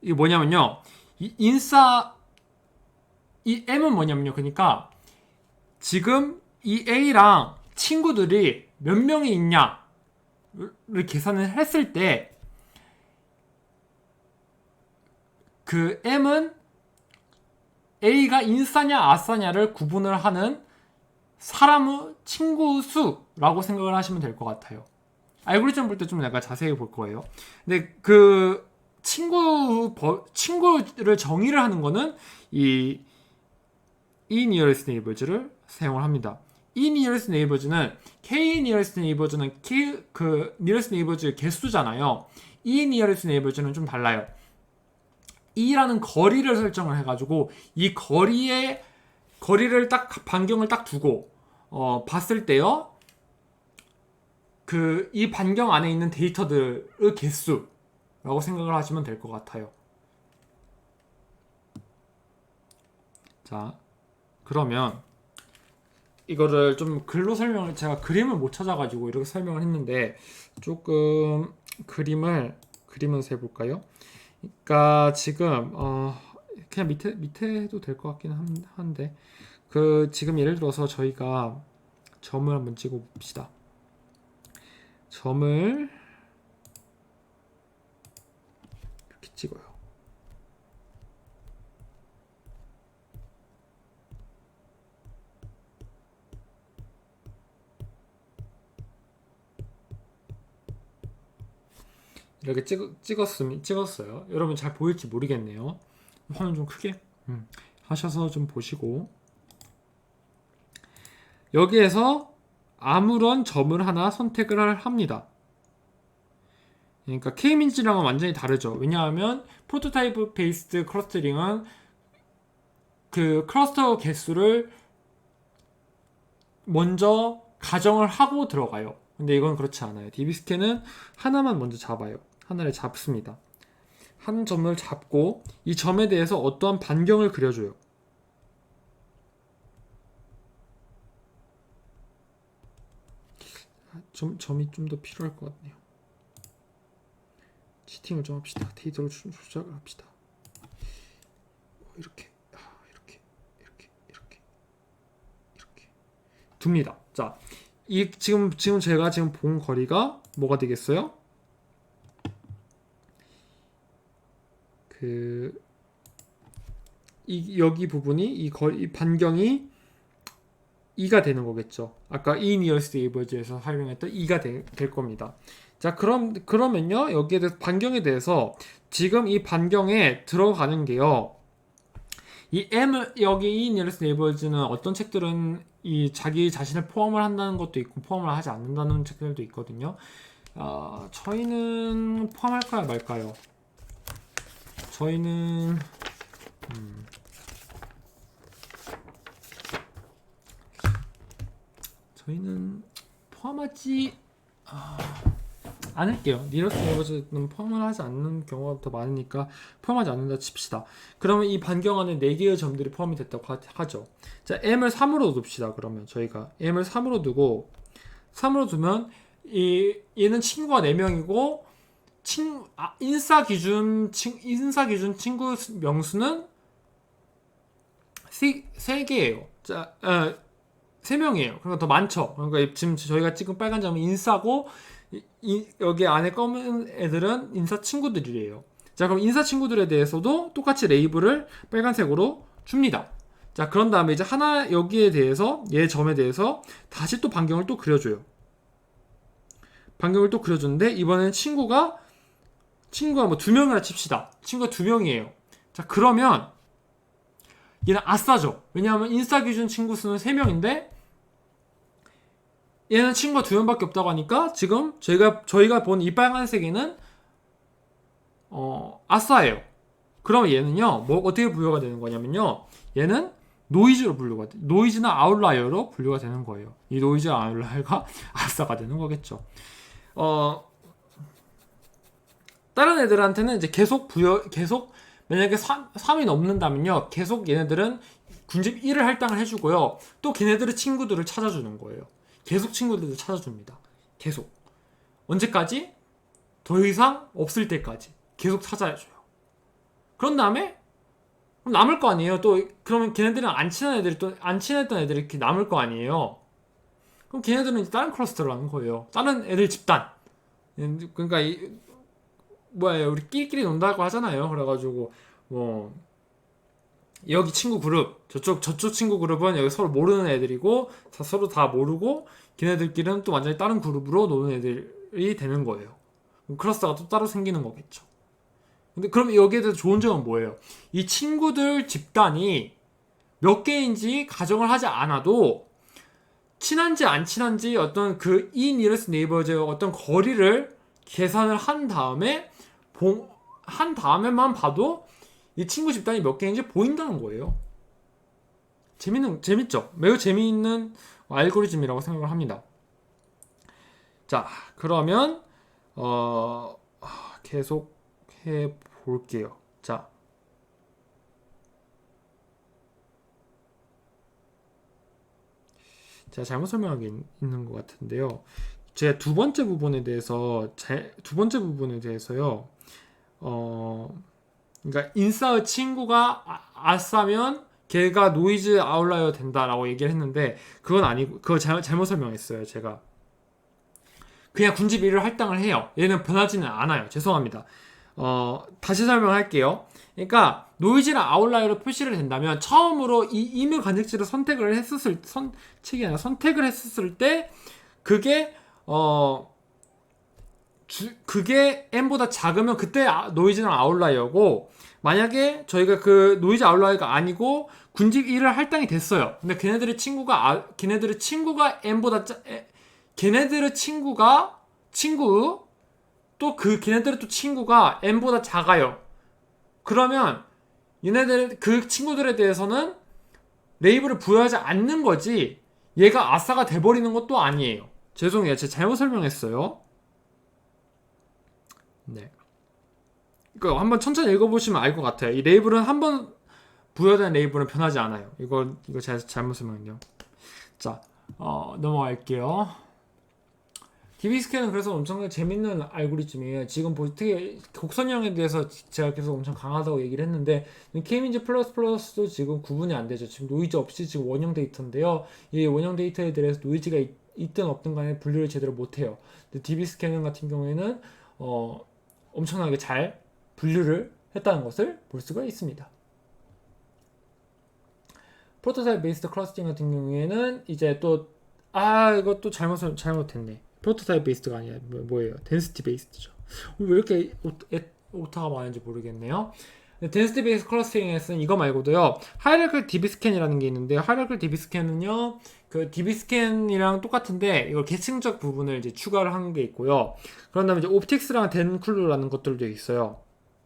Speaker 1: 이게 뭐냐면요, 이 M은 뭐냐면요, 그러니까 지금 이 A랑 친구들이 몇 명이 있냐를 계산을 했을 때, 그 M은 A가 인싸냐 아싸냐를 구분을 하는 사람의 친구 수라고 생각을 하시면 될 것 같아요. 알고리즘 볼 때 좀 약간 자세히 볼 거예요. 근데 그 친구를 정의를 하는 거는 이 nearest neighbors를 사용을 합니다. nearest neighbors는 nearest neighbors는 그 nearest neighbors의 개수잖아요. nearest neighbors는 좀 달라요. E라는 거리를 설정을 해가지고 이 거리를 딱 반경을 딱 두고 봤을 때요, 이 반경 안에 있는 데이터들의 개수라고 생각을 하시면 될 것 같아요. 자, 그러면 이거를 좀 글로 제가 그림을 못 찾아가지고 이렇게 설명을 했는데, 조금 그림을 세볼까요? 그러니까 지금 그냥 밑에 해도 될 것 같긴 한데, 지금 예를 들어서 저희가 점을 한번 찍어 봅시다. 점을 이렇게 찍어요. 이렇게 찍었어요. 여러분 잘 보일지 모르겠네요. 화면 좀 크게 하셔서 좀 보시고, 여기에서 아무런 점을 하나 선택을 합니다. 그러니까 K-민지랑은 완전히 다르죠. 왜냐하면 프로토타입 베이스드 클러스터링은 그 클러스터 개수를 먼저 가정을 하고 들어가요. 근데 이건 그렇지 않아요. DB스캔은 하나만 먼저 잡아요. 하나를 잡습니다. 한 점을 잡고 이 점에 대해서 어떠한 반경을 그려줘요. 점이 좀 더 필요할 것 같네요. 치팅을 좀 합시다. 데이터를 조작을 합시다. 이렇게 둡니다. 자, 이 지금 제가 지금 본 거리가 뭐가 되겠어요? 여기 부분이 이 반경이 2가 되는 거겠죠. 아까 E nearest neighbors에서 활용했던 2가 될 겁니다. 자, 그러면요. 여기에 대해서 반경에 대해서 지금 이 반경에 들어가는 게요. 이 여기 E nearest neighbors는 어떤 책들은 이 자기 자신을 포함을 한다는 것도 있고 포함을 하지 않는다는 책들도 있거든요. 저희는 포함할까요, 말까요? 저희는 포함하지 않을게요. 니러스 네이버즈는 포함을 하지 않는 경우가 더 많으니까 포함하지 않는다 칩시다. 그러면 이 반경 안에 4개의 점들이 포함이 됐다고 하죠. 자, m을 3으로 둡시다. 그러면 저희가 m을 3으로 두고 3으로 두면 얘는 친구가 4명이고 인싸 기준 친구 명수는 3개예요. 자, 3명이에요. 그러니까 더 많죠. 그러니까 지금 저희가 찍은 빨간 점은 인싸고 여기 안에 검은 애들은 인싸 친구들이래요. 자, 그럼 인싸 친구들에 대해서도 똑같이 레이블을 빨간색으로 줍니다. 자, 그런 다음에 이제 여기에 대해서 얘 점에 대해서 다시 또 반경을 또 그려줘요. 반경을 또 그려주는데 이번에는 친구가 뭐 2명이라 칩시다. 친구가 2명이에요. 자, 그러면 얘는 아싸죠. 왜냐하면 인싸 기준 친구 수는 3명인데 얘는 친구가 2명밖에 없다고 하니까 지금 저희가 본 이 빨간색에는 아싸예요. 그러면 얘는요, 뭐 어떻게 분류가 되는 거냐면요, 얘는 노이즈나 아웃라이어로 분류가 되는 거예요. 이 노이즈 아웃라이어가 아싸가 되는 거겠죠. 다른 애들한테는 이제 계속 만약에 3이 넘는다면요, 계속 얘네들은 군집 1을 할당을 해주고요, 또 걔네들의 친구들을 찾아주는 거예요. 계속 친구들을 찾아줍니다. 계속. 언제까지? 더 이상 없을 때까지 계속 찾아줘요. 그런 다음에 남을 거 아니에요. 또 그러면 걔네들은 안 친했던 애들이 이렇게 남을 거 아니에요. 그럼 걔네들은 이제 다른 클러스터를 하는 거예요. 다른 애들 집단. 그러니까 우리 끼리끼리 논다고 하잖아요. 그래가지고 뭐 여기 친구 그룹, 저쪽 친구 그룹은 여기 서로 모르는 애들이고 서로 다 모르고 걔네들끼리는 또 완전히 다른 그룹으로 노는 애들이 되는 거예요. 클러스터가 또 따로 생기는 거겠죠. 근데 그럼 여기에 대해서 좋은 점은 뭐예요? 이 친구들 집단이 몇 개인지 가정을 하지 않아도 친한지 안 친한지 어떤 그 nearest neighbors의 어떤 거리를 계산을 한 다음에만 봐도 이 친구 집단이 몇 개인지 보인다는 거예요. 재밌죠? 매우 재미있는 알고리즘이라고 생각을 합니다. 자, 그러면 계속 해 볼게요. 자, 제가 잘못 설명한 게 있는 것 같은데요. 제 두 번째 부분에 대해서요. 그러니까 인싸의 친구가 아싸면 걔가 노이즈 아웃라이어 된다라고 얘기를 했는데 그건 아니고 그거 잘못 설명했어요. 제가 그냥 군집 1을 할당을 해요. 얘는 변하지는 않아요. 죄송합니다. 다시 설명할게요. 그러니까 노이즈랑 아웃라이어로 표시를 된다면 처음으로 이 임의 관측지를 선택을 했었을 때 그게 n보다 작으면 그때 노이즈랑 아웃라이어고, 만약에 저희가 그 노이즈 아웃라이어가 아니고 군집 1을 할당이 됐어요. 근데 걔네들의 친구가 n보다 걔네들의 친구가 n보다 작아요. 그러면 얘네들 그 친구들에 대해서는 레이블을 부여하지 않는 거지 얘가 아싸가 돼버리는 것도 아니에요. 죄송해요. 제가 잘못 설명했어요. 네. 이거 한번 천천히 읽어보시면 알 것 같아요. 이 레이블은 한번 부여된 레이블은 변하지 않아요. 이거 제가 잘못 설명했네요. 자, 넘어갈게요. DB스캔은 그래서 엄청나게 재밌는 알고리즘이에요. 지금 특히 곡선형에 대해서 제가 계속 엄청 강하다고 얘기를 했는데 K민즈 플러스도 지금 구분이 안 되죠. 지금 노이즈 없이 지금 원형 데이터인데요. 이 원형 데이터에 대해서 노이즈가 있든 없든 간에 분류를 제대로 못해요. 근데 DB스캔 같은 경우에는 엄청나게 잘 분류를 했다는 것을 볼 수가 있습니다. 프로토타입 베이스드 클러스팅 같은 경우에는 이제 또 이것도 잘못했네. 프로토타입 베이스드가 아니라 뭐예요? 덴시티 베이스드죠. 왜 이렇게 오타가 많은지 모르겠네요. 덴시티 베이스 클러스팅에서는 이거 말고도요. 하이라클 DB스캔이라는 게 있는데 하이라클 DB스캔은요. 그 DB스캔이랑 똑같은데 이걸 계층적 부분을 이제 추가를 한 게 있고요. 그런 다음에 이제 옵틱스랑 덴쿨루라는 것들도 있어요.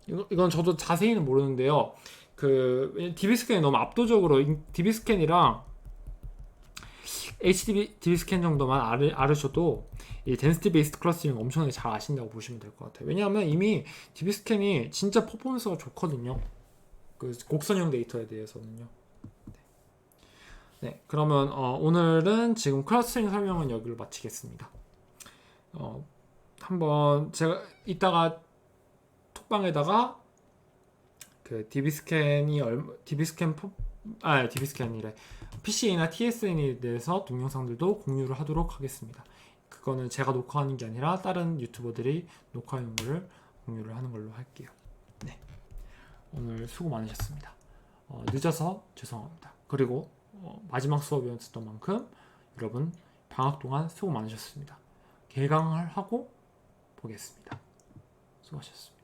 Speaker 1: 이건 저도 자세히는 모르는데요. 그 DB스캔이 너무 압도적으로 DB스캔이랑 DB스캔 정도만 알으셔도 이 덴시티 베이스드 클러스팅 엄청나게 잘 아신다고 보시면 될 것 같아요. 왜냐하면 이미 DB스캔이 진짜 퍼포먼스가 좋거든요. 그 곡선형 데이터에 대해서는요. 네, 그러면 오늘은 지금 클러스팅 설명은 여기로 마치겠습니다. 한번 제가 이따가 톡방에다가 그 DB스캔이래. PCA나 TSN에 대해서 동영상들도 공유를 하도록 하겠습니다. 그거는 제가 녹화하는 게 아니라 다른 유튜버들이 녹화하는 거를 공유를 하는 걸로 할게요. 네, 오늘 수고 많으셨습니다. 늦어서 죄송합니다. 그리고 마지막 수업이었던 만큼 여러분 방학 동안 수고 많으셨습니다. 개강을 하고 보겠습니다. 수고하셨습니다.